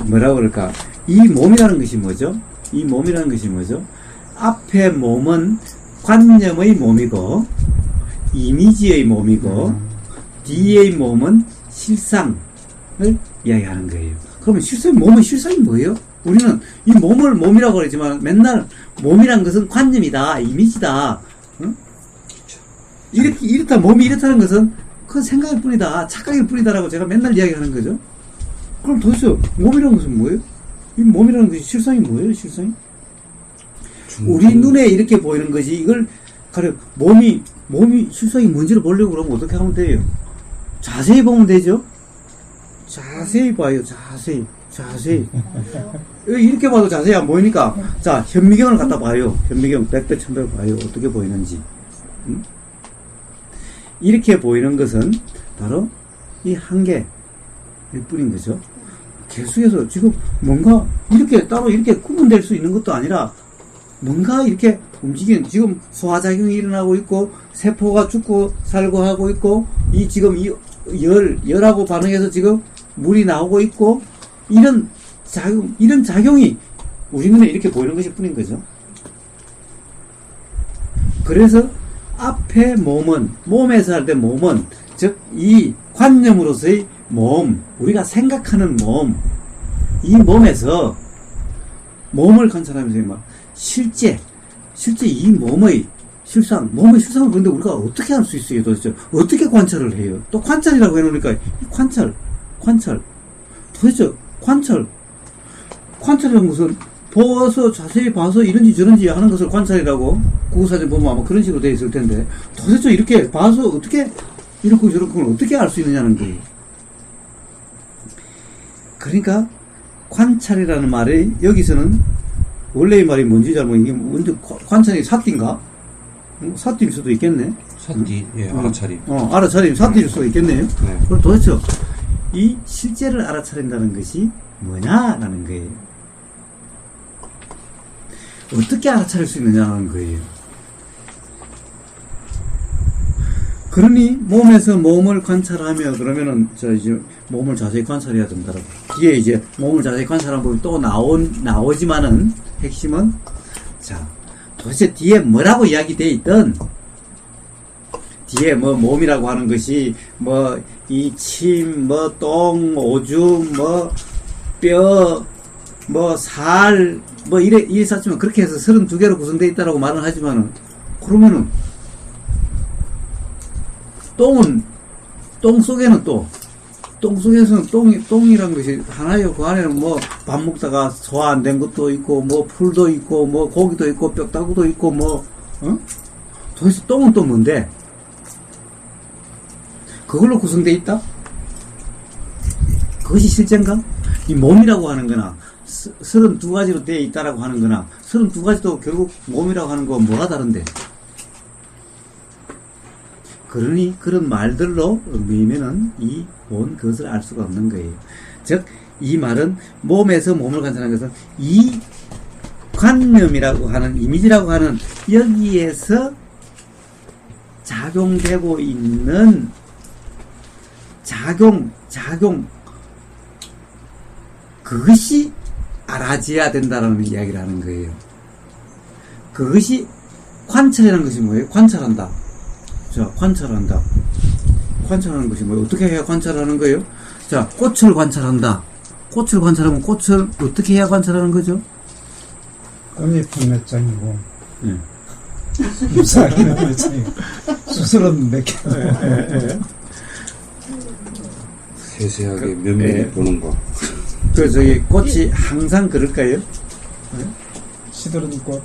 뭐라고 그럴까. 이 몸이라는 것이 뭐죠? 이 몸이라는 것이 뭐죠? 앞에 몸은 관념의 몸이고, 이미지의 몸이고, 뒤의 몸은 실상을 이야기하는 거예요. 그러면 몸의 실상이 뭐예요? 우리는 이 몸을 몸이라고 그러지만 맨날 몸이란 것은 관념이다, 이미지다. 응? 이렇다, 몸이 이렇다는 것은 그건 생각일 뿐이다, 착각일 뿐이다라고 제가 맨날 이야기하는 거죠. 그럼 도대체 몸이라는 것은 뭐예요? 이 몸이라는 것이 실상이 뭐예요, 실상이? 우리 눈에 이렇게 보이는 것이 이걸 가령 몸이 실상이 뭔지를 보려고 그러면 어떻게 하면 돼요? 자세히 보면 되죠? 자세히 봐요, 자세히. 이렇게 봐도 자세히 안 보이니까, 자, 현미경을 갖다 봐요. 현미경 백배 천배 봐요. 어떻게 보이는지. 이렇게 보이는 것은 바로 이 한계일 뿐인 거죠. 계속해서 지금 뭔가 이렇게 따로 이렇게 구분될 수 있는 것도 아니라 뭔가 이렇게 움직이는, 지금 소화작용이 일어나고 있고, 세포가 죽고 살고 하고 있고, 지금 열하고 반응해서 지금 물이 나오고 있고, 이런 작용이 우리 눈에 이렇게 보이는 것일 뿐인 거죠. 그래서 앞에 몸에서 할 때 몸은, 즉, 이 관념으로서의 몸, 우리가 생각하는 몸, 이 몸에서 몸을 관찰하면서 실제 이 몸의 몸의 실상을 그런데 우리가 어떻게 할 수 있어요, 도대체? 어떻게 관찰을 해요? 또 관찰이라고 해놓으니까, 관찰. 도대체, 관찰이라는 것은, 자세히 봐서 이런지 저런지 하는 것을 관찰이라고, 국어사전 보면 아마 그런 식으로 되어 있을 텐데, 도대체 이렇게 봐서 어떻게, 이렇고 저렇고 어떻게 알 수 있느냐는 거예요. 그러니까, 관찰이라는 말이, 여기서는, 원래의 말이 뭔지 잘 모르겠는데, 이게 먼저 관찰이 사띠인가? 사띠일 수도 있겠네. 사띠, 예, 알아차림. 알아차림, 사띠일 수도 있겠네요. 네. 그럼 도대체 이 실제를 알아차린다는 것이 뭐냐라는 거예요. 어떻게 알아차릴 수 있느냐는 거예요. 그러니 몸에서 몸을 관찰하며 그러면은 이제 몸을 자세히 관찰해야 된다라고. 뒤에 이제 몸을 자세히 관찰한 부분이 또 나오지만은 핵심은, 자, 도대체 뒤에 뭐라고 이야기되어 있든, 뒤에 몸이라고 하는 것이, 이 침, 똥, 오줌, 뼈, 살, 이래 쌓지만 그렇게 해서 32개로 구성되어 있다라고 말은 하지만은, 그러면은, 똥 속에는 또, 똥 속에서는 똥이란 것이 하나예요. 그 안에는 뭐 밥 먹다가 소화 안 된 것도 있고, 뭐 풀도 있고, 뭐 고기도 있고, 뼈다구도 있고, 뭐, 도대체 똥은 또 뭔데? 그걸로 구성되어 있다? 그것이 실제인가? 이 몸이라고 하는 거나, 32가지로 되어 있다라고 하는 거나, 32가지도 결국 몸이라고 하는 거 뭐가 다른데? 그러니 그런 말들로 의미면은 이 본 그것을 알 수가 없는 거예요. 즉, 이 말은 몸에서 몸을 관찰하는 것은 이 관념이라고 하는, 이미지라고 하는 여기에서 작용되고 있는 작용, 그것이 알아져야 된다는 이야기를 하는 거예요. 그것이 관찰이라는 것이 뭐예요? 관찰한다. 자, 관찰한다. 관찰하는 것이 뭐예요? 어떻게 해야 관찰하는 거예요? 자, 꽃을 관찰한다. 꽃을 관찰하면 꽃을 어떻게 해야 관찰하는 거죠? 꽃잎은 몇 장이고, 예. 잎사귀는 몇 장이고, 수술은 몇 개. 세세하게 면밀히 보는 거. 그, 꽃이 항상 그럴까요? 시들은 꽃.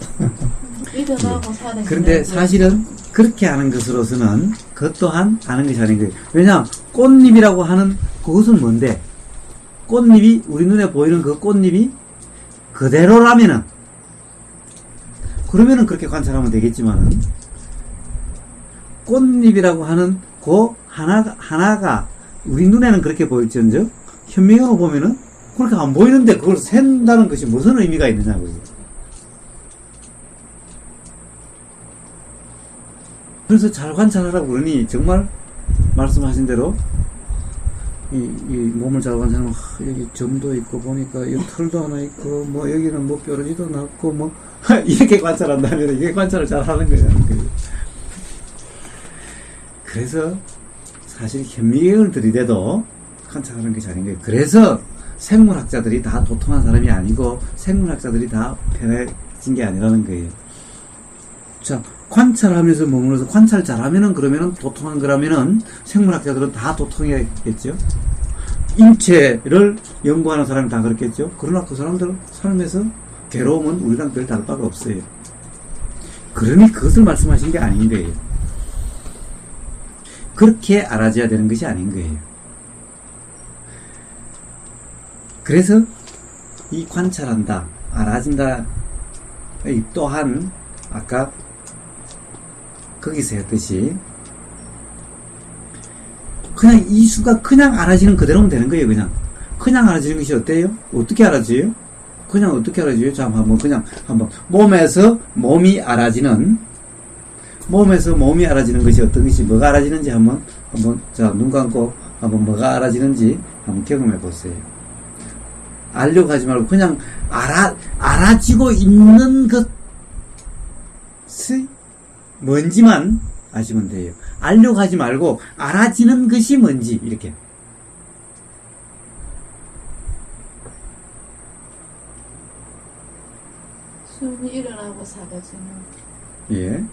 믿음하고 사는 그런데 사실은 그렇게 하는 것으로서는 그것 또한 아는 것이 아닌 거예요. 왜냐, 꽃잎이라고 하는 그것은 뭔데? 꽃잎이, 우리 눈에 보이는 그 꽃잎이 그대로라면은, 그러면은 그렇게 관찰하면 되겠지만은, 꽃잎이라고 하는 그 하나가 우리 눈에는 그렇게 보일지언정, 현미경으로 보면은 그렇게 안 보이는데 그걸 샌다는 것이 무슨 의미가 있느냐고요. 그래서 잘 관찰하라고 그러니 정말 말씀하신 대로 이 몸을 잘 관찰하면 여기 점도 있고 보니까 여기 털도 하나 있고 뭐 여기는 뭐 뾰루지도 났고 뭐 이렇게 관찰한다면 이게 관찰을 잘 하는 거예요. 그래서 사실 현미경을 들이대도 관찰하는 것이 아닌 거예요. 그래서 생물학자들이 다 도통한 사람이 아니고 생물학자들이 다 편해진 게 아니라는 거예요. 자, 관찰하면서 머물러서 관찰 잘하면은 그러면은 도통한 거라면은 생물학자들은 다 도통해야겠죠. 인체를 연구하는 사람이 다 그렇겠죠. 그러나 그 사람들 삶에서 괴로움은 우리랑 별 다를 바가 없어요. 그러니 그것을 말씀하신 게 아닌 거예요. 그렇게 알아져야 되는 것이 아닌 거예요. 그래서 이 관찰한다, 알아진다, 이 또한 아까 거기서 했듯이 그냥 이수가 그냥 알아지는 그대로면 되는 거예요. 그냥 알아지는 것이 어때요? 어떻게 알아져요? 그냥 어떻게 알아져요? 자, 한번 몸에서 몸이 알아지는 것이 어떤 것이 뭐가 알아지는지 한번 자, 눈 감고 한번 뭐가 알아지는지 한번 경험해 보세요. 알려고 하지 말고 그냥 알아지고 있는 것이 뭔지만 아시면 돼요. 알려고 하지 말고 알아지는 것이 뭔지 이렇게. 숨이 일어나고 사라지는. 예.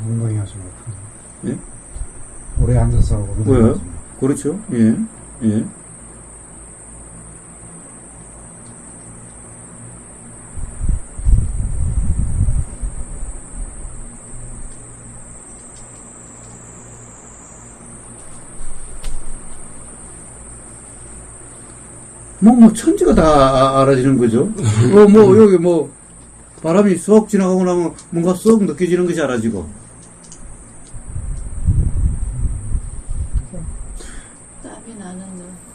엉덩이 하지 말고. 예? 오래 앉아서 엉덩이 왜요? 하지 말고. 그렇죠. 예. 예. 천지가 다 알아지는 거죠. 여기 바람이 쏙 지나가고 나면 뭔가 쏙 느껴지는 것이 알아지고. 땀이 나는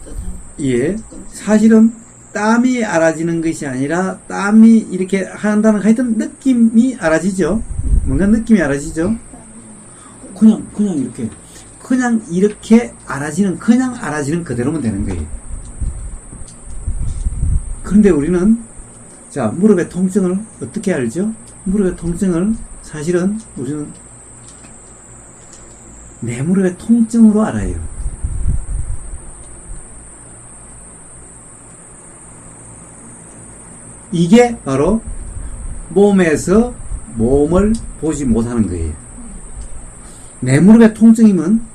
듯한. 예. 사실은 땀이 알아지는 것이 아니라 땀이 이렇게 한다는 하여튼 느낌이 알아지죠. 뭔가 느낌이 알아지죠. 그냥 이렇게 알아지는 그대로면 되는 거예요. 그런데 우리는 자, 무릎의 통증을 어떻게 알죠? 무릎의 통증을 사실은 우리는 내 무릎의 통증으로 알아요. 이게 바로 몸에서 몸을 보지 못하는 거예요. 내 무릎의 통증이면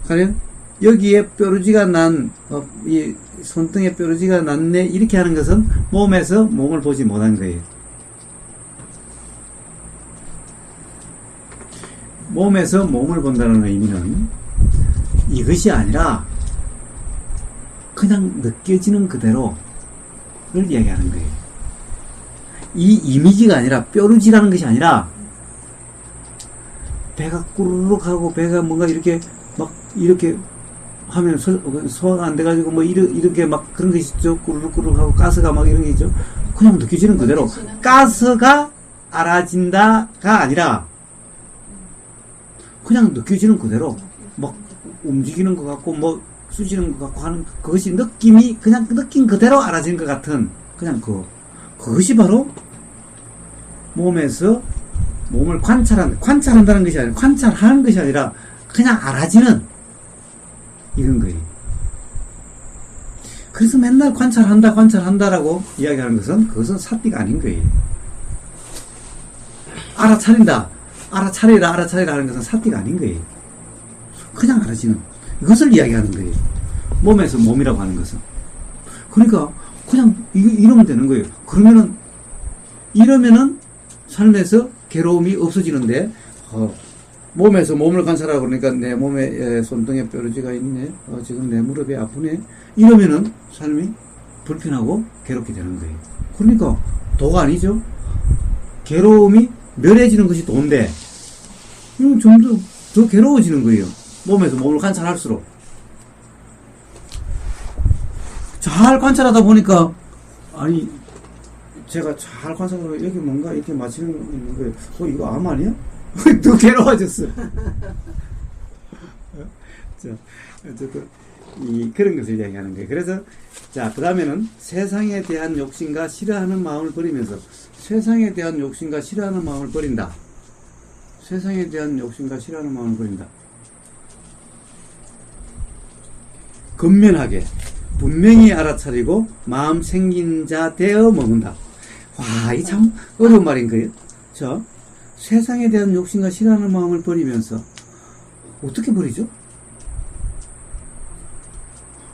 가령 여기에 뾰루지가 이 손등에 뾰루지가 났네 이렇게 하는 것은 몸에서 몸을 보지 못한 거예요. 몸에서 몸을 본다는 의미는 이것이 아니라 그냥 느껴지는 그대로를 이야기하는 거예요. 이 이미지가 아니라 뾰루지라는 것이 아니라 배가 꾸르륵 하고 배가 뭔가 이렇게 막 이렇게 하면 소화가 안 돼가지고 뭐 이렇게 막 그런 게 있죠. 꾸르륵 하고 가스가 막 이런 게 있죠. 그냥 느껴지는 그대로 가스가 알아진다가 아니라 그냥 느껴지는 그대로 막 움직이는 것 같고 뭐 쑤시는 것 같고 하는 그것이 느낌이 그냥 느낀 그대로 알아지는 것 같은 그냥 그것이 바로 몸에서 몸을 관찰한다는 것이 아니라 관찰하는 것이 아니라 그냥 알아지는 이런 거예요. 그래서 맨날 관찰한다라고 이야기하는 것은 그것은 사띠가 아닌 거예요. 알아차리라 하는 것은 사띠가 아닌 거예요. 그냥 알아지는 이것을 이야기하는 거예요. 몸에서 몸이라고 하는 것은. 그러니까 그냥 이러면 되는 거예요. 이러면은 삶에서 괴로움이 없어지는데 몸에서 몸을 관찰하고 그러니까 내 몸에 손등에 뾰루지가 있네. 지금 내 무릎이 아프네. 이러면은 삶이 불편하고 괴롭게 되는 거예요. 그러니까 도가 아니죠. 괴로움이 멸해지는 것이 도인데 좀 더 괴로워지는 거예요. 몸에서 몸을 관찰할수록. 잘 관찰하다 보니까 아니 제가 잘 관찰하고 여기 뭔가 이렇게 맞히는 거 있는 거예요. 이거 암 아니야? 더 괴로워졌어. 자, 어쨌든 그런 것을 이야기하는 거예요. 그래서 자, 그 다음에는 세상에 대한 욕심과 싫어하는 마음을 버리면서 세상에 대한 욕심과 싫어하는 마음을 버린다. 세상에 대한 욕심과 싫어하는 마음을 버린다. 근면하게 분명히 알아차리고 마음 생긴 자 되어 먹는다. 와, 이 참 어려운 말인 거예요. 자, 세상에 대한 욕심과 싫어하는 마음을 버리면서 어떻게 버리죠?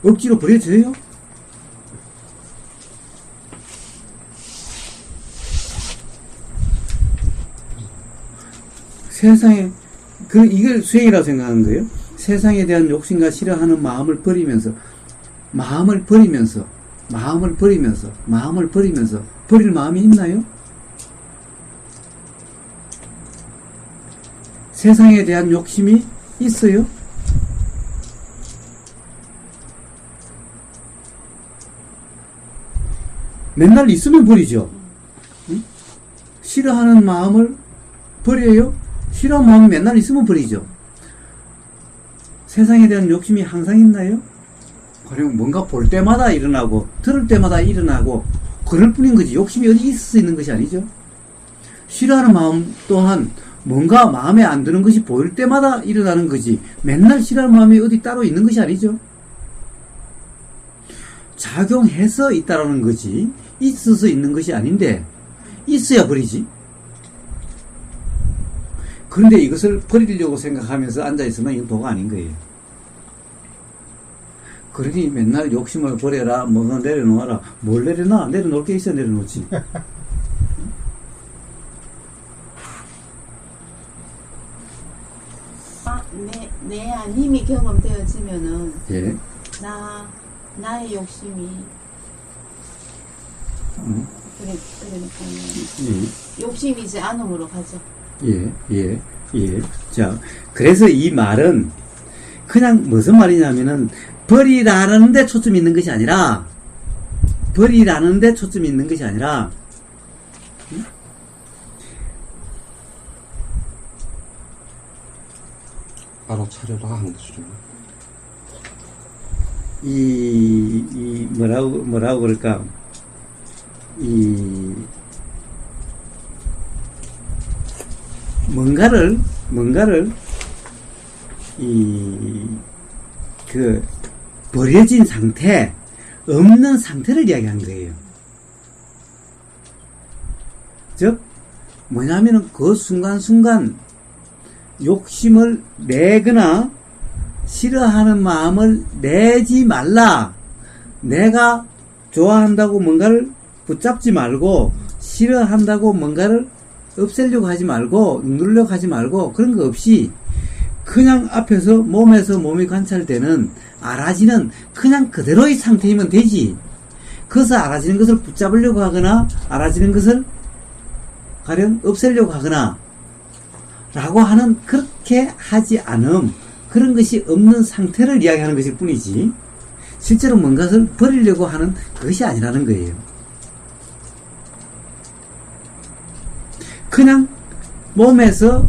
억지로 버려져요? 세상에 이걸 수행이라고 생각하는 거예요. 세상에 대한 욕심과 싫어하는 마음을 버리면서 버릴 마음이 있나요? 세상에 대한 욕심이 있어요? 맨날 있으면 버리죠. 응? 싫어하는 마음을 버려요? 싫어하는 마음이 맨날 있으면 버리죠. 세상에 대한 욕심이 항상 있나요? 그리고 뭔가 볼 때마다 일어나고 들을 때마다 일어나고 그럴 뿐인 거지. 욕심이 어디 있을 수 있는 것이 아니죠. 싫어하는 마음 또한 뭔가 마음에 안 드는 것이 보일 때마다 일어나는 거지. 맨날 싫어하는 마음이 어디 따로 있는 것이 아니죠. 작용해서 있다라는 거지 있어서 있는 것이 아닌데 있어야 버리지. 그런데 이것을 버리려고 생각하면서 앉아있으면 이건 도가 아닌 거예요. 그러니 맨날 욕심을 버려라, 뭐가 내려놓아라. 뭘 내려놔? 내려놓을 게 있어야 내려놓지. 내 아님이 경험되어지면은 예. 나의 욕심이 그러니까요. 욕심이지 않음으로 가죠. 예. 자, 그래서 이 말은 그냥 무슨 말이냐면은 버리라는 데 초점이 있는 것이 아니라 알아차려라 하는 거죠. 뭐라고 그럴까? 뭔가를 버려진 상태, 없는 상태를 이야기한 거예요. 즉 뭐냐면은 그 순간순간 욕심을 내거나 싫어하는 마음을 내지 말라. 내가 좋아한다고 뭔가를 붙잡지 말고 싫어한다고 뭔가를 없애려고 하지 말고 누르려고 하지 말고 그런 거 없이 그냥 앞에서 몸이 관찰되는 알아지는 그냥 그대로의 상태이면 되지. 그래서 알아지는 것을 붙잡으려고 하거나 알아지는 것을 가령 없애려고 하거나 라고 하는 그렇게 하지 않음 그런 것이 없는 상태를 이야기하는 것일 뿐이지 실제로 뭔가를 버리려고 하는 그것이 아니라는 거예요. 그냥 몸에서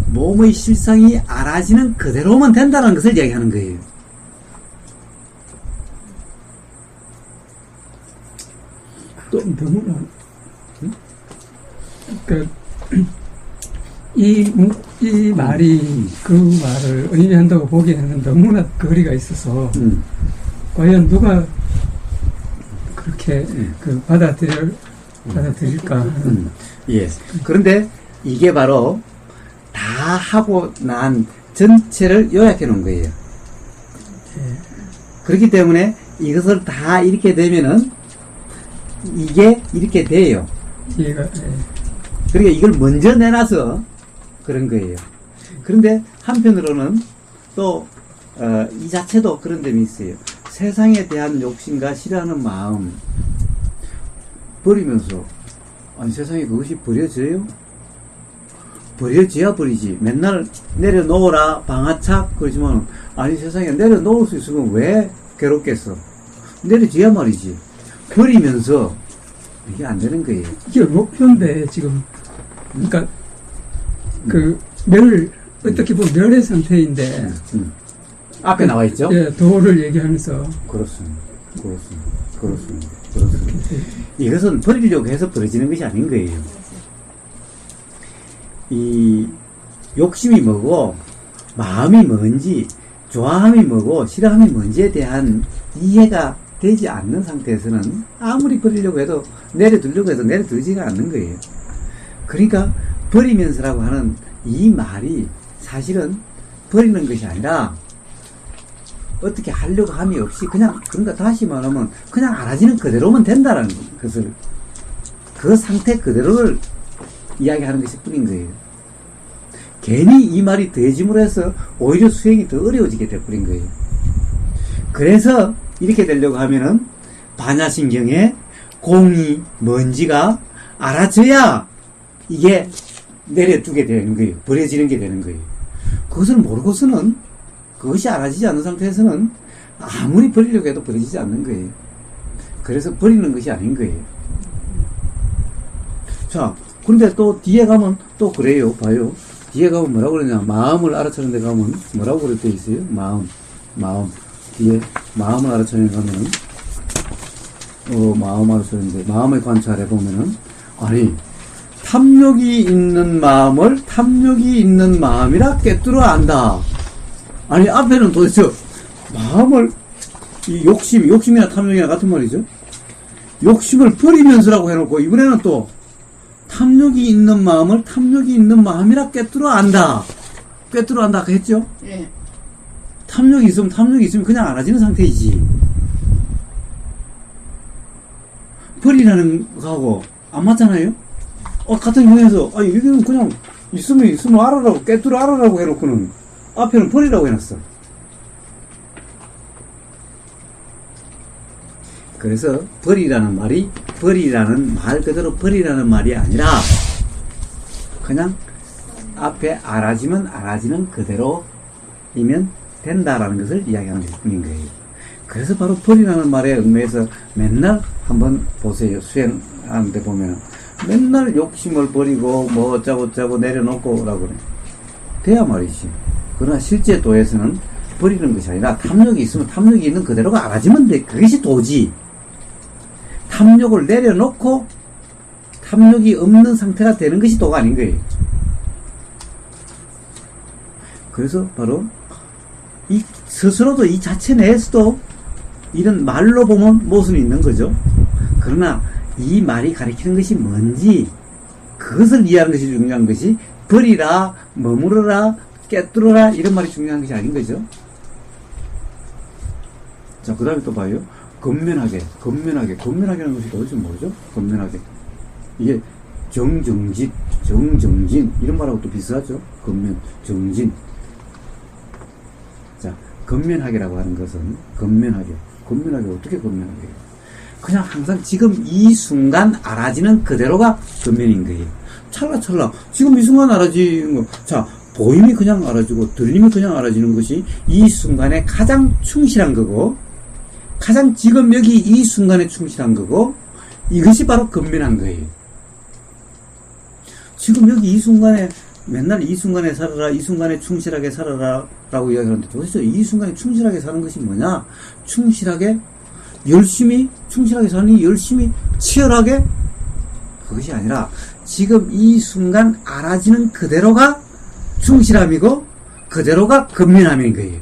몸의 실상이 알아지는 그대로만 된다는 것을 이야기하는 거예요. 또 너무나 그러니까 이 말이 그 말을 의미한다고 보기에는 너무나 거리가 있어서 과연 누가 그렇게 그 받아들일까 하는. 예. 그런데 이게 바로 다 하고 난 전체를 요약해 놓은 거예요. 그렇기 때문에 이것을 다 이렇게 되면은 이게 이렇게 돼요. 얘가 그러니까 이걸 먼저 내놔서 그런 거예요. 그런데 한편으로는 또 이 자체도 그런 점이 있어요. 세상에 대한 욕심과 싫어하는 마음 버리면서 아니 세상에 그것이 버려져요? 버려져야 버리지. 맨날 내려놓으라 방아착 그러지만 아니 세상에 내려놓을 수 있으면 왜 괴롭겠어? 내려줘야 말이지. 버리면서 이게 안 되는 거예요. 이게 목표인데 지금 그러니까 그 어떻게 보면 멸의 상태인데 앞에 나와 있죠? 예, 도를 얘기하면서 그렇습니다. 이것은 버리려고 해서 버려지는 것이 아닌 거예요. 이 욕심이 뭐고 마음이 뭔지 좋아함이 뭐고 싫어함이 뭔지에 대한 이해가 되지 않는 상태에서는 아무리 버리려고 해도 내려두려고 해도 내려두지가 않는 거예요. 그러니까 버리면서라고 하는 이 말이 사실은 버리는 것이 아니라 어떻게 하려고 함이 없이 그냥 그러니까 다시 말하면 그냥 알아지는 그대로면 된다라는 것을 그 상태 그대로를 이야기하는 것일 뿐인 거예요. 괜히 이 말이 더해짐으로 해서 오히려 수행이 더 어려워지게 돼버린 거예요. 그래서 이렇게 되려고 하면은 반야신경에 공이 뭔지가 알아져야 이게 내려두게 되는 거예요. 버려지는 게 되는 거예요. 그것을 모르고서는 그것이 알아지지 않는 상태에서는 아무리 버리려고 해도 버려지지 않는 거예요. 그래서 버리는 것이 아닌 거예요. 자, 그런데 또 뒤에 가면 또 그래요. 봐요. 뒤에 가면 뭐라고 그러냐. 마음을 알아차는 데 가면 뭐라고 그렇게 있어요? 마음. 뒤에 마음을 알아차는 데 가면은 마음 알아차는데 마음을 관찰해 보면은 아니 탐욕이 있는 마음을 탐욕이 있는 마음이라 꿰뚫어 안다. 아니 앞에는 도대체 마음을 이 욕심이나 탐욕이나 같은 말이죠. 욕심을 버리면서라고 해놓고 이번에는 또 탐욕이 있는 마음을 탐욕이 있는 마음이라 꿰뚫어 안다. 꿰뚫어 안다 했죠? 예. 탐욕이 있으면 그냥 알아지는 상태이지. 버리라는 거하고 안 맞잖아요? 같은 경우에서 아니 여기는 그냥 있으면 알아라고 꿰뚫어 알아라고 해놓고는 앞에는 버리라고 해놨어. 그래서 버리라는 말 그대로 버리라는 말이 아니라 그냥 앞에 알아지면 알아지는 그대로이면 된다라는 것을 이야기하는 것 뿐인 거예요. 그래서 바로 버리라는 말에 얽매여서 맨날 한번 보세요. 수행하는데 보면 맨날 욕심을 버리고 뭐 어쩌고 내려놓고 라고 그래. 돼야 말이지. 그러나 실제 도에서는 버리는 것이 아니라 탐욕이 있으면 탐욕이 있는 그대로가 알아지면 돼. 그것이 도지. 탐욕을 내려놓고 탐욕이 없는 상태가 되는 것이 도가 아닌 거예요. 그래서 바로 이 스스로도 이 자체 내에서도 이런 말로 보면 모순이 있는 거죠. 그러나 이 말이 가리키는 것이 뭔지 그것을 이해하는 것이 중요한 것이 버리라, 머무르라, 깨뚫어라 이런 말이 중요한 것이 아닌 거죠. 자, 그 다음에 또 봐요. 건면하게라는 것이 도대체 뭐죠? 건면하게. 이게 정진 이런 말하고 또 비슷하죠. 정진. 자, 건면하게라고 하는 것은 건면하게 어떻게 건면하게? 그냥 항상 지금 이 순간 알아지는 그대로가 건면인 거예요. 찰나찰나 지금 이 순간 알아지는 거. 자, 보임이 그냥 알아지고 들림이 그냥 알아지는 것이 이 순간에 가장 충실한 거고, 가장 지금 여기 이 순간에 충실한 거고, 이것이 바로 건면한 거예요. 지금 여기 이 순간에 맨날 이 순간에 살아라, 이 순간에 충실하게 살아라 라고 이야기하는데 도대체 이 순간에 충실하게 사는 것이 뭐냐? 충실하게 사니 열심히 치열하게, 그것이 아니라 지금 이 순간 알아지는 그대로가 충실함이고 그대로가 건면함인 거예요.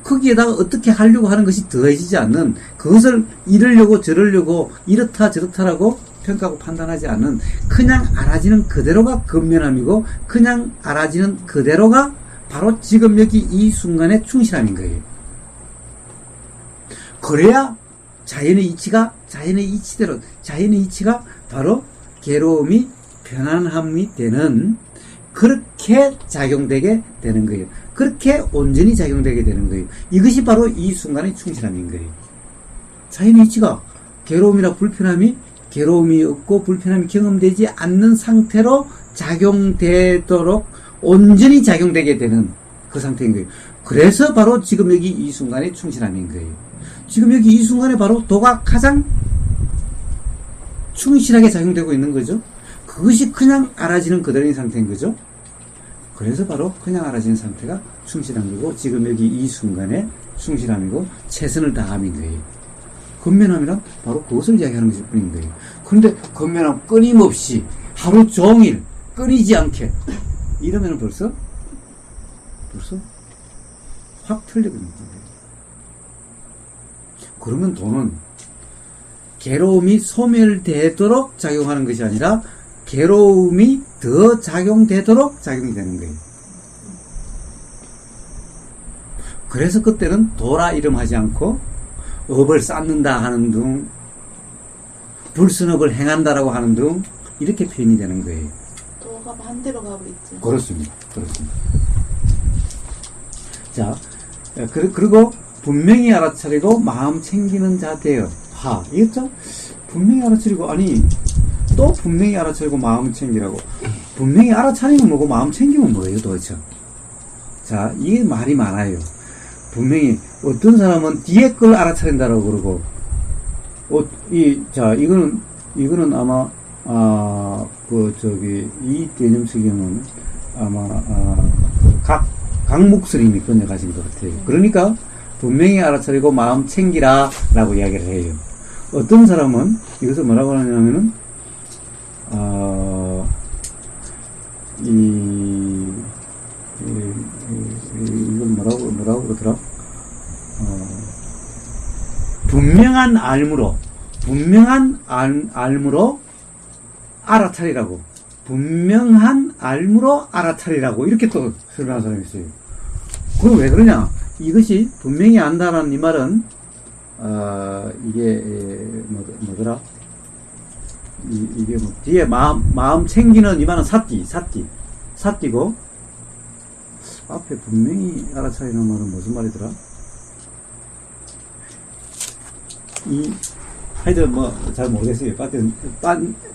거기에다가 어떻게 하려고 하는 것이 더해지지 않는, 그것을 이러려고 저러려고 이렇다 저렇다라고 평가하고 판단하지 않는, 그냥 알아지는 그대로가 건면함이고 그냥 알아지는 그대로가 바로 지금 여기 이 순간의 충실함인 거예요. 그래야 자연의 이치가 바로 괴로움이 편안함이 되는, 그렇게 작용되게 되는 거예요. 그렇게 온전히 작용되게 되는 거예요. 이것이 바로 이 순간의 충실함인 거예요. 자연의 이치가 괴로움이나 불편함이, 괴로움이 없고 불편함이 경험되지 않는 상태로 작용되도록 온전히 작용되게 되는 그 상태인 거예요. 그래서 바로 지금 여기 이 순간의 충실함인 거예요. 지금 여기 이 순간에 바로 도가 가장 충실하게 작용되고 있는 거죠. 그것이 그냥 알아지는 그대로인 상태인 거죠. 그래서 바로 그냥 알아지는 상태가 충실한 거고, 지금 여기 이 순간에 충실함이고 최선을 다함인 거예요. 건면함이란 바로 그것을 이야기하는 것일 뿐인 거예요. 그런데 건면함 끊임없이 하루 종일 끊이지 않게 이러면 벌써 확 틀리거든요. 그러면 도는 괴로움이 소멸되도록 작용하는 것이 아니라 괴로움이 더 작용되도록 작용이 되는 거예요. 그래서 그때는 도라 이름하지 않고 업을 쌓는다 하는 등, 불순업을 행한다라고 하는 등 이렇게 표현이 되는 거예요. 도가 반대로 가고 있죠. 그렇습니다. 자, 그리고 분명히 알아차리고 마음 챙기는 자 되어. 이겼죠? 분명히 알아차리고, 아니, 또 분명히 알아차리고 마음 챙기라고. 분명히 알아차리면 뭐고 마음 챙기면 뭐예요, 도대체? 자, 이게 말이 많아요. 분명히 어떤 사람은 뒤에 걸 알아차린다라고 그러고, 이거는 아마 이 개념석에는 아마 강목스님이 번역하신 것 같아요. 그러니까 분명히 알아차리고 마음 챙기라 라고 이야기를 해요. 어떤 사람은 이것을 뭐라고 하냐면은 이건 뭐라고 그러더라? 분명한 알무로 알아차리라고. 분명한 알무로 알아차리라고. 이렇게 또 설명하는 사람이 있어요. 그럼 왜 그러냐? 이것이 분명히 안다라는 이 말은, 이게, 뭐더라? 이게 뭐, 뒤에 마음 챙기는 이 말은 삿띠고, 앞에 분명히 알아차리는 말은 무슨 말이더라? 하여튼 잘 모르겠어요.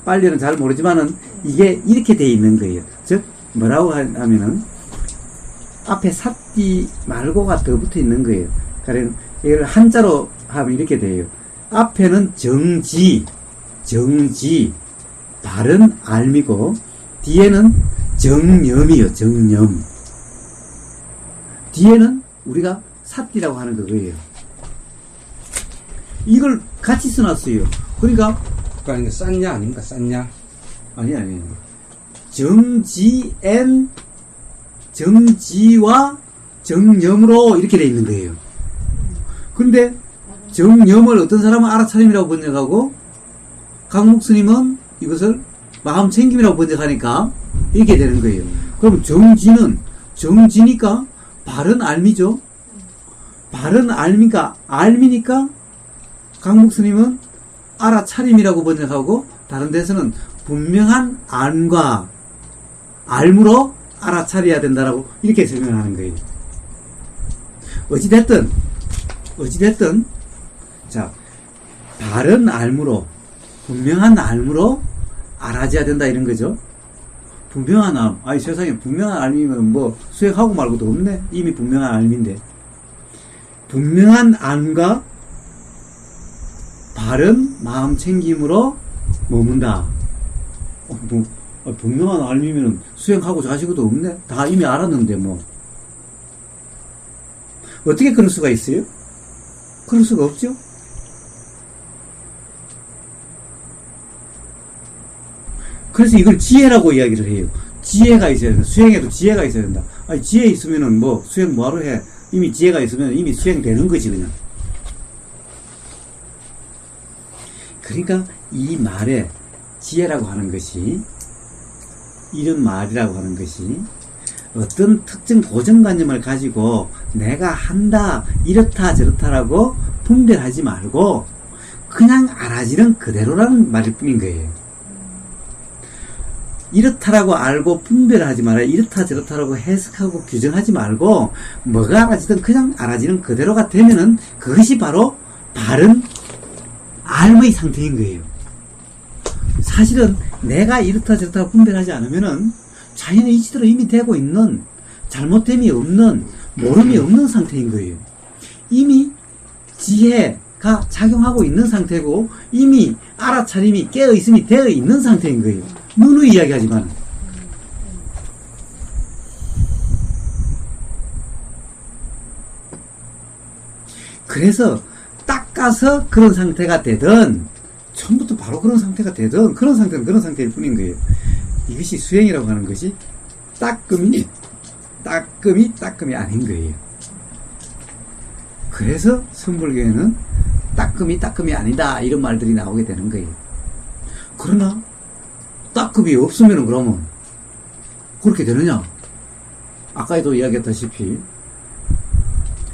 빨리는 잘 모르지만은 이게 이렇게 돼 있는 거예요. 즉, 뭐라고 하면은, 앞에 삿띠 말고가 더 붙어 있는 거예요. 그러니까 이걸 한자로 하면 이렇게 돼요. 앞에는 정지, 바른 알미고, 뒤에는 정념이요, 정념. 뒤에는 우리가 삿띠라고 하는 그거예요. 이걸 같이 써놨어요. 그러니까 그러니까 쌌냐 아닙니까? 쌌냐? 아니. 정지와 정념으로 이렇게 돼 있는 거예요. 근데 정념을 어떤 사람은 알아차림이라고 번역하고, 강목 스님은 이것을 마음 챙김이라고 번역하니까 이렇게 되는 거예요. 그럼 정지니까 바른 알미죠. 바른 알미니까 강목 스님은 알아차림이라고 번역하고 다른 데서는 분명한 안과 알무로 알아차려야 된다라고 이렇게 설명하는 거예요. 어찌됐든 자, 바른 알무로 분명한 알무로 알아져야 된다 이런 거죠. 분명한 알, 아니 세상에 분명한 알미면 뭐 수행하고 말고도 없네. 이미 분명한 알미인데 분명한 안과 바른 마음 챙김으로 머문다. 분명한 알미면 수행하고 자시고도 없네. 다 이미 알았는데 뭐 어떻게 그럴 수가 있어요? 그럴 수가 없죠. 그래서 이걸 지혜라고 이야기를 해요. 지혜가 있어야 된다. 수행에도 지혜가 있어야 된다. 아니, 지혜 있으면은 뭐, 수행 뭐하러 해? 이미 지혜가 있으면 이미 수행되는 거지, 그냥. 그러니까 이 말에 지혜라고 하는 것이, 이런 말이라고 하는 것이, 어떤 특정 고정관념을 가지고 내가 한다, 이렇다, 저렇다라고 분별하지 말고, 그냥 알아지는 그대로라는 말일 뿐인 거예요. 이렇다라고 알고 분별하지 말아요. 이렇다 저렇다라고 해석하고 규정하지 말고 뭐가 알아지든 그냥 알아지는 그대로가 되면은 그것이 바로 바른 알의 상태인 거예요. 사실은 내가 이렇다 저렇다 분별하지 않으면은 자연의 이치대로 이미 되고 있는 잘못됨이 없는 모름이 없는 상태인 거예요. 이미 지혜가 작용하고 있는 상태고 이미 알아차림이 깨어있음이 되어 있는 상태인 거예요. 누누이 이야기하지만 그래서 닦아서 그런 상태가 되든 처음부터 바로 그런 상태가 되든 그런 상태는 그런 상태일 뿐인 거예요. 이것이 수행이라고 하는 것이 따끔이 아닌 거예요. 그래서 선불교에는 따끔이 아니다 이런 말들이 나오게 되는 거예요. 그러나 따끔이 없으면 그러면 그렇게 되느냐? 아까도 이야기했다시피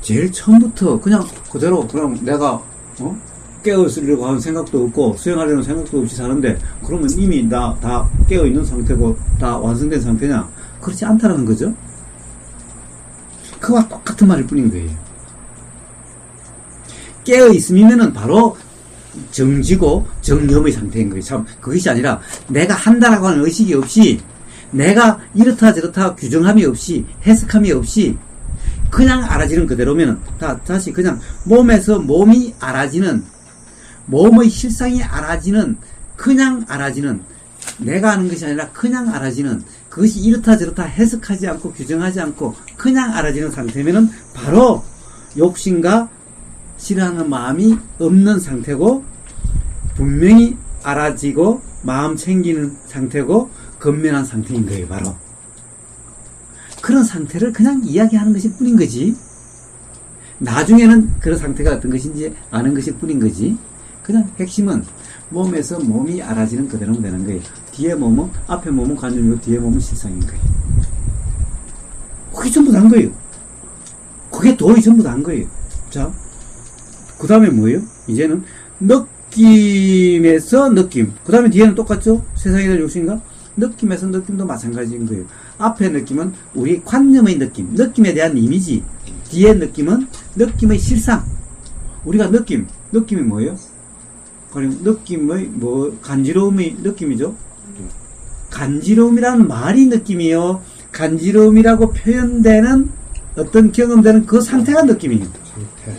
제일 처음부터 그냥 그대로 그냥 내가 깨어있으려고 하는 생각도 없고 수행하려는 생각도 없이 사는데 그러면 이미 나 다 깨어있는 상태고 다 완성된 상태냐? 그렇지 않다라는 거죠. 그와 똑같은 말일 뿐인 거예요. 깨어있음이면은 바로 정지고 정념의 상태인 거예요. 참 그것이 아니라 내가 한다라고 하는 의식이 없이 내가 이렇다 저렇다 규정함이 없이 해석함이 없이 그냥 알아지는 그대로면 다시 그냥 몸에서 몸이 알아지는 몸의 실상이 알아지는 그냥 알아지는 내가 하는 것이 아니라 그냥 알아지는 그것이 이렇다 저렇다 해석하지 않고 규정하지 않고 그냥 알아지는 상태면은 바로 욕심과 싫어하는 마음이 없는 상태고 분명히 알아지고 마음 챙기는 상태고 건면한 상태인 거예요. 바로 그런 상태를 그냥 이야기하는 것일 뿐인 거지 나중에는 그런 상태가 어떤 것인지 아는 것일 뿐인 거지 그냥 핵심은 몸에서 몸이 알아지는 그대로 되는 거예요. 뒤에 몸은 앞에 몸은 관념이고 뒤에 몸은 실상인 거예요. 그게 전부 다 한 거예요. 그게 도의 전부 다 한 거예요. 자, 그 다음에 뭐예요? 이제는 느낌에서 느낌. 그 다음에 뒤에는 똑같죠? 세상에 대한 욕심인가? 느낌에서 느낌도 마찬가지인 거예요. 앞에 느낌은 우리 관념의 느낌, 느낌에 대한 이미지. 뒤에 느낌은 느낌의 실상. 우리가 느낌이 뭐예요? 그럼 느낌의 간지러움의 느낌이죠? 간지러움이라는 말이 느낌이요. 간지러움이라고 표현되는 어떤 경험되는 그 상태가 느낌입니다.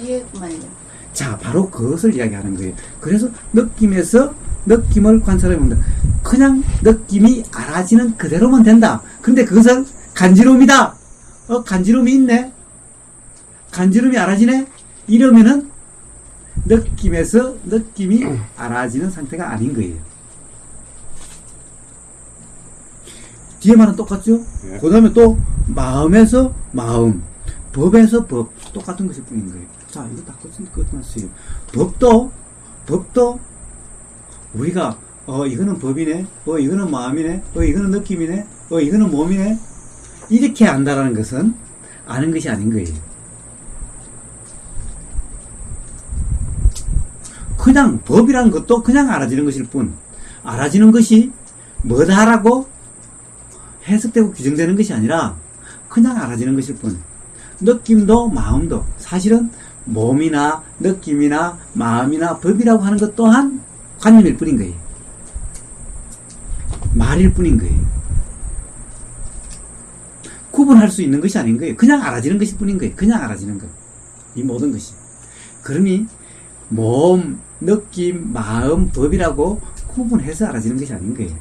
이해만요. 자, 바로 그것을 이야기하는 거예요. 그래서 느낌에서 느낌을 관찰해 본다. 그냥 느낌이 알아지는 그대로면 된다. 그런데 그것은 간지러움이다. 간지러움이 있네. 간지러움이 알아지네. 이러면은 느낌에서 느낌이 알아지는 상태가 아닌 거예요. 뒤에 말은 똑같죠? 네. 그 다음에 또 마음에서 마음, 법에서 법 똑같은 것일 뿐인 거예요. 자, 이거 다 끝났어요. 법도 우리가 이거는 법이네, 이거는 마음이네, 이거는 느낌이네, 이거는 몸이네, 이렇게 안다라는 것은 아는 것이 아닌 거예요. 그냥 법이란 것도 그냥 알아지는 것일 뿐, 알아지는 것이 뭐다라고 해석되고 규정되는 것이 아니라 그냥 알아지는 것일 뿐, 느낌도 마음도 사실은 몸이나 느낌이나 마음이나 법이라고 하는 것 또한 관념일 뿐인 거예요. 말일 뿐인 거예요. 구분할 수 있는 것이 아닌 거예요. 그냥 알아지는 것일 뿐인 거예요. 그냥 알아지는 것. 이 모든 것이. 그러니 몸, 느낌, 마음, 법이라고 구분해서 알아지는 것이 아닌 거예요.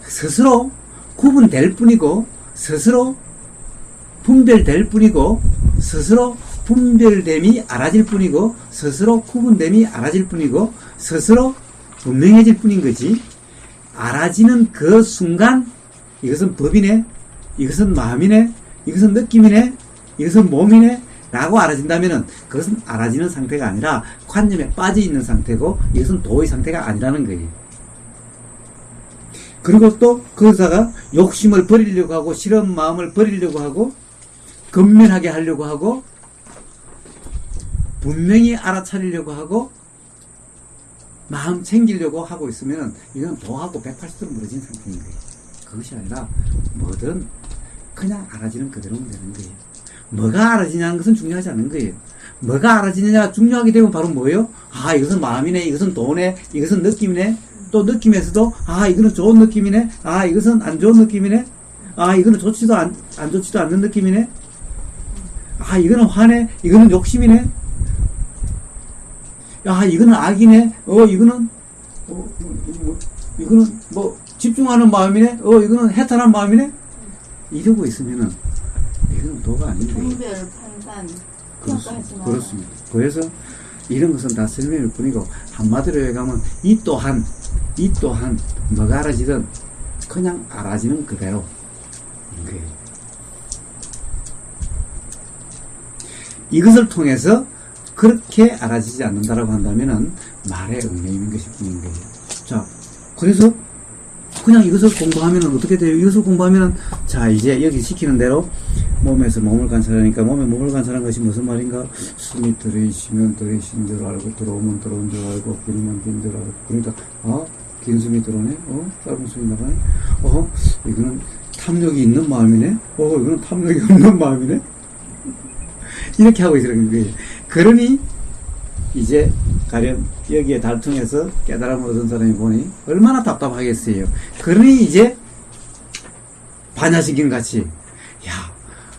스스로 구분될 뿐이고, 스스로 분별될 뿐이고, 스스로 분별됨이 알아질 뿐이고, 스스로 구분됨이 알아질 뿐이고, 스스로 분명해질 뿐인 거지, 알아지는 그 순간 이것은 법이네, 이것은 마음이네, 이것은 느낌이네, 이것은 몸이네 라고 알아진다면은 그것은 알아지는 상태가 아니라 관념에 빠져 있는 상태고, 이것은 도의 상태가 아니라는 거예요. 그리고 또 그 의사가 욕심을 버리려고 하고, 싫은 마음을 버리려고 하고, 근면하게 하려고 하고, 분명히 알아차리려고 하고, 마음 챙기려고 하고 있으면 이건 도하고 180도로 멀어진 상태인 거예요. 그것이 아니라 뭐든 그냥 알아지는 그대로면 되는 거예요. 뭐가 알아지냐는 것은 중요하지 않은 거예요. 뭐가 알아지느냐 중요하게 되면 바로 뭐예요? 이것은 마음이네, 이것은 도네, 이것은 느낌이네, 또 느낌에서도 이거는 좋은 느낌이네, 이것은 안 좋은 느낌이네, 이거는 좋지도 안 좋지도 않는 느낌이네, 이거는 화네, 이거는 욕심이네, 이거는 악이네, 이거는 뭐 집중하는 마음이네, 이거는 해탈한 마음이네, 이러고 있으면은 이거는 도가 아닌 거예요. 분별, 판단, 평가하지 마. 그렇습니다. 그래서 이런 것은 다 설명일 뿐이고, 한마디로 얘기하면 이 또한 뭐가 알아지든 그냥 알아지는 그대로 거예요. 이것을 통해서 그렇게 알아지지 않는다라고 한다면은 말의 얽매이는 것일 뿐인 거예요. 자, 그래서 그냥 이것을 공부하면은 어떻게 돼요? 이것을 공부하면은, 자, 이제 여기 시키는 대로 몸에서 몸을 관찰하니까, 몸에 몸을 관찰하는 것이 무슨 말인가? 숨이 들이쉬면 들이쉰 줄 알고, 들어오면 들어온 줄 알고, 비면 빈 줄 알고. 그러니까, 긴 숨이 들어오네? 짧은 숨이 나가네? 이거는 탐욕이 있는 마음이네? 이거는 탐욕이 없는 마음이네? 이렇게 하고 있는 거예요. 그러니, 이제 가령 여기에 달통해서 깨달음을 얻은 사람이 보니 얼마나 답답하겠어요. 그러니 이제 반야신경 같이,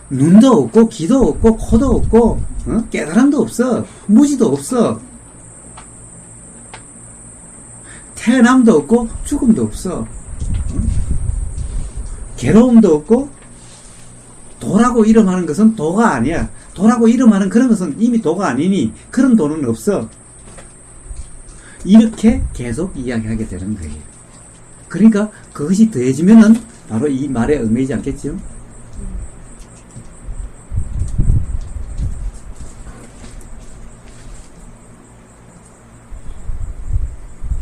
눈도 없고 귀도 없고 코도 없고 깨달음도 없어, 무지도 없어, 태어남도 없고 죽음도 없어, 괴로움도 없고, 도라고 이름하는 것은 도가 아니야. 도라고 이름하는 그런 것은 이미 도가 아니니 그런 도는 없어. 이렇게 계속 이야기하게 되는 거예요. 그러니까 그것이 더해지면은 바로 이 말에 얽매이지 않겠죠?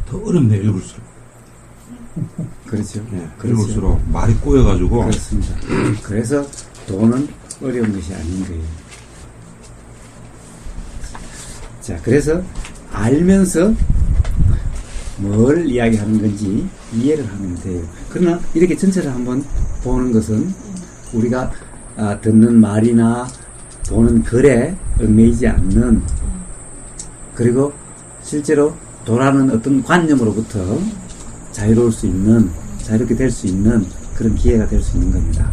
더 어렵네, 읽을수록. 그렇죠. 네, 그렇죠. 읽을수록 말이 꼬여가지고. 그렇습니다. 그래서 도는 어려운 것이 아닌 거예요. 자, 그래서 알면서 뭘 이야기하는 건지 이해를 하면 돼요. 그러나 이렇게 전체를 한번 보는 것은 우리가 듣는 말이나 보는 글에 얽매이지 않는, 그리고 실제로 도라는 어떤 관념으로부터 자유로울 수 있는, 자유롭게 될 수 있는 그런 기회가 될 수 있는 겁니다.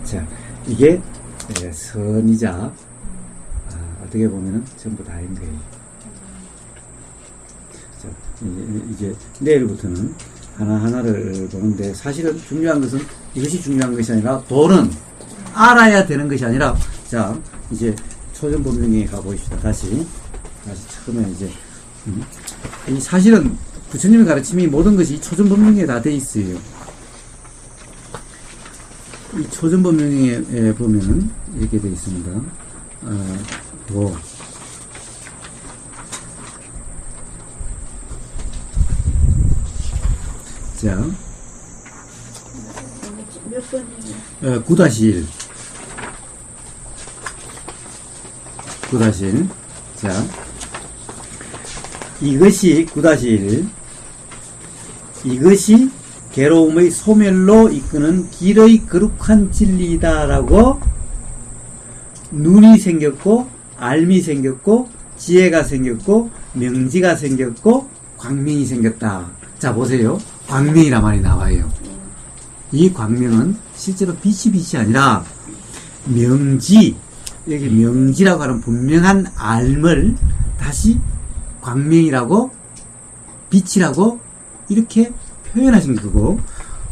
자, 이게 선이자 어떻게 보면은 전부 다인 거예요. 자, 이제 내일부터는 하나하나를 보는데, 사실은 중요한 것은 이것이 중요한 것이 아니라 도는 알아야 되는 것이 아니라, 자, 이제 초전법명에 가보십시다. 다시 처음에 이제 이 사실은 부처님의 가르침이 모든 것이 초전법명에 다 돼 있어요. 이 초전법명에 보면은 이렇게 돼 있습니다. 도, 자, 몇 번이에요? 9-1. 9-1. 자, 이것이 9-1. 이것이 괴로움의 소멸로 이끄는 길의 거룩한 진리이다라고 눈이 생겼고, 알미 생겼고, 지혜가 생겼고, 명지가 생겼고, 광명이 생겼다. 자, 보세요. 광명이란 말이 나와요. 이 광명은 실제로 빛이 아니라 명지, 여기 명지라고 하는 분명한 알을 다시 광명이라고, 빛이라고 이렇게 표현하신 거고,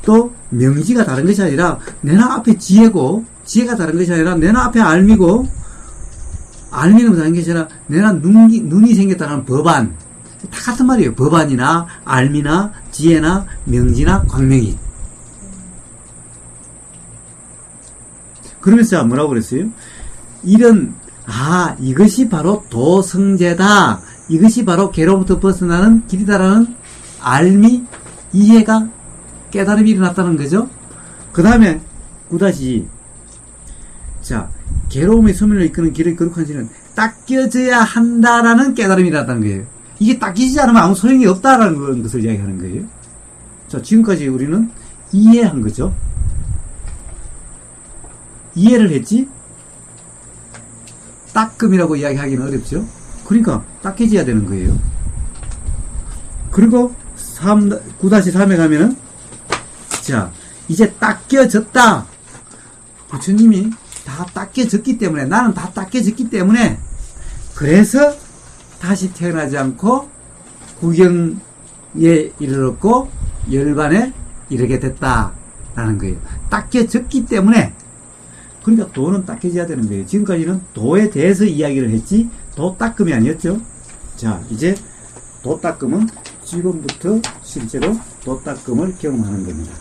또 명지가 다른 것이 아니라 내나 앞에 지혜고, 지혜가 다른 것이 아니라 내나 앞에 알미고, 알미는 다른 것이 아니라 내나 눈이 생겼다는 법안. 다 같은 말이에요. 법안이나 알미나 지혜나 명지나 광명이. 그러면서 제가 뭐라고 그랬어요? 이것이 바로 도성제다. 이것이 바로 괴로움부터 벗어나는 길이다라는 알미, 이해가, 깨달음이 일어났다는 거죠. 그 다음에 9-2. 자, 괴로움의 소멸로 이끄는 길의 거룩한 진리는 닦여져야 한다라는 깨달음이 일어났다는 거예요. 이게 닦이지 않으면 아무 소용이 없다라는 것을 이야기하는 거예요. 자, 지금까지 우리는 이해한 거죠. 이해를 했지, 닦음이라고 이야기하기는 어렵죠. 그러니까 닦여져야 되는 거예요. 그리고 9-3에 가면은, 자, 이제 닦여졌다. 부처님이 다 닦여졌기 때문에, 나는 다 닦여졌기 때문에, 그래서 다시 태어나지 않고 구경에 이르렀고 열반에 이르게 됐다라는 거예요. 닦여졌기 때문에. 그러니까 도는 닦여져야 되는 거예요. 지금까지는 도에 대해서 이야기를 했지 도 닦음이 아니었죠. 자, 이제 도 닦음은 지금부터 실제로 도 닦음을 경험하는 겁니다.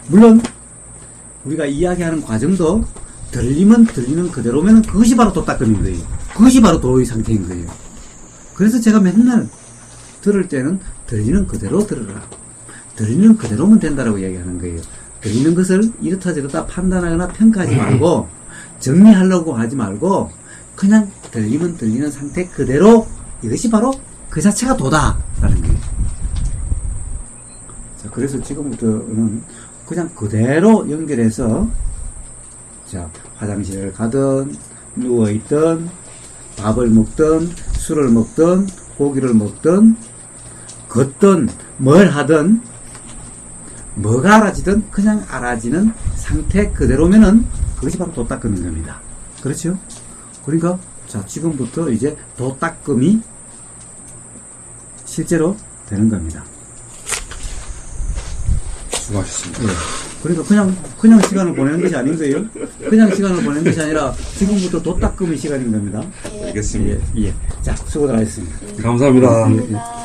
물론 우리가 이야기하는 과정도 들리면 들리는 그대로면 그것이 바로 도 닦음인 거예요. 그것이 바로 도의 상태인 거예요. 그래서 제가 맨날 들을 때는 들리는 그대로 들으라. 들리는 그대로면 된다라고 이야기하는 거예요. 들리는 것을 이렇다 저렇다 판단하거나 평가하지 말고, 정리하려고 하지 말고, 그냥 들리면 들리는 상태 그대로, 이것이 바로 그 자체가 도다라는 거예요. 자, 그래서 지금부터는 그냥 그대로 연결해서, 자, 화장실을 가든, 누워있든, 밥을 먹든, 술을 먹든, 고기를 먹든, 걷든, 뭘 하든, 뭐가 알아지든 그냥 알아지는 상태 그대로면은 그것이 바로 도 닦음인 겁니다. 그렇죠? 그러니까, 자, 지금부터 이제 도 닦음이 실제로 되는 겁니다. 수고하셨습니다. 예. 그러니까 그냥 시간을 보내는 것이 아닌 거예요. 그냥 시간을 보내는 것이 아니라 지금부터 도 닦음의 시간인 겁니다. 알겠습니다. 예. 자, 수고들 하셨습니다. 감사합니다. 감사합니다.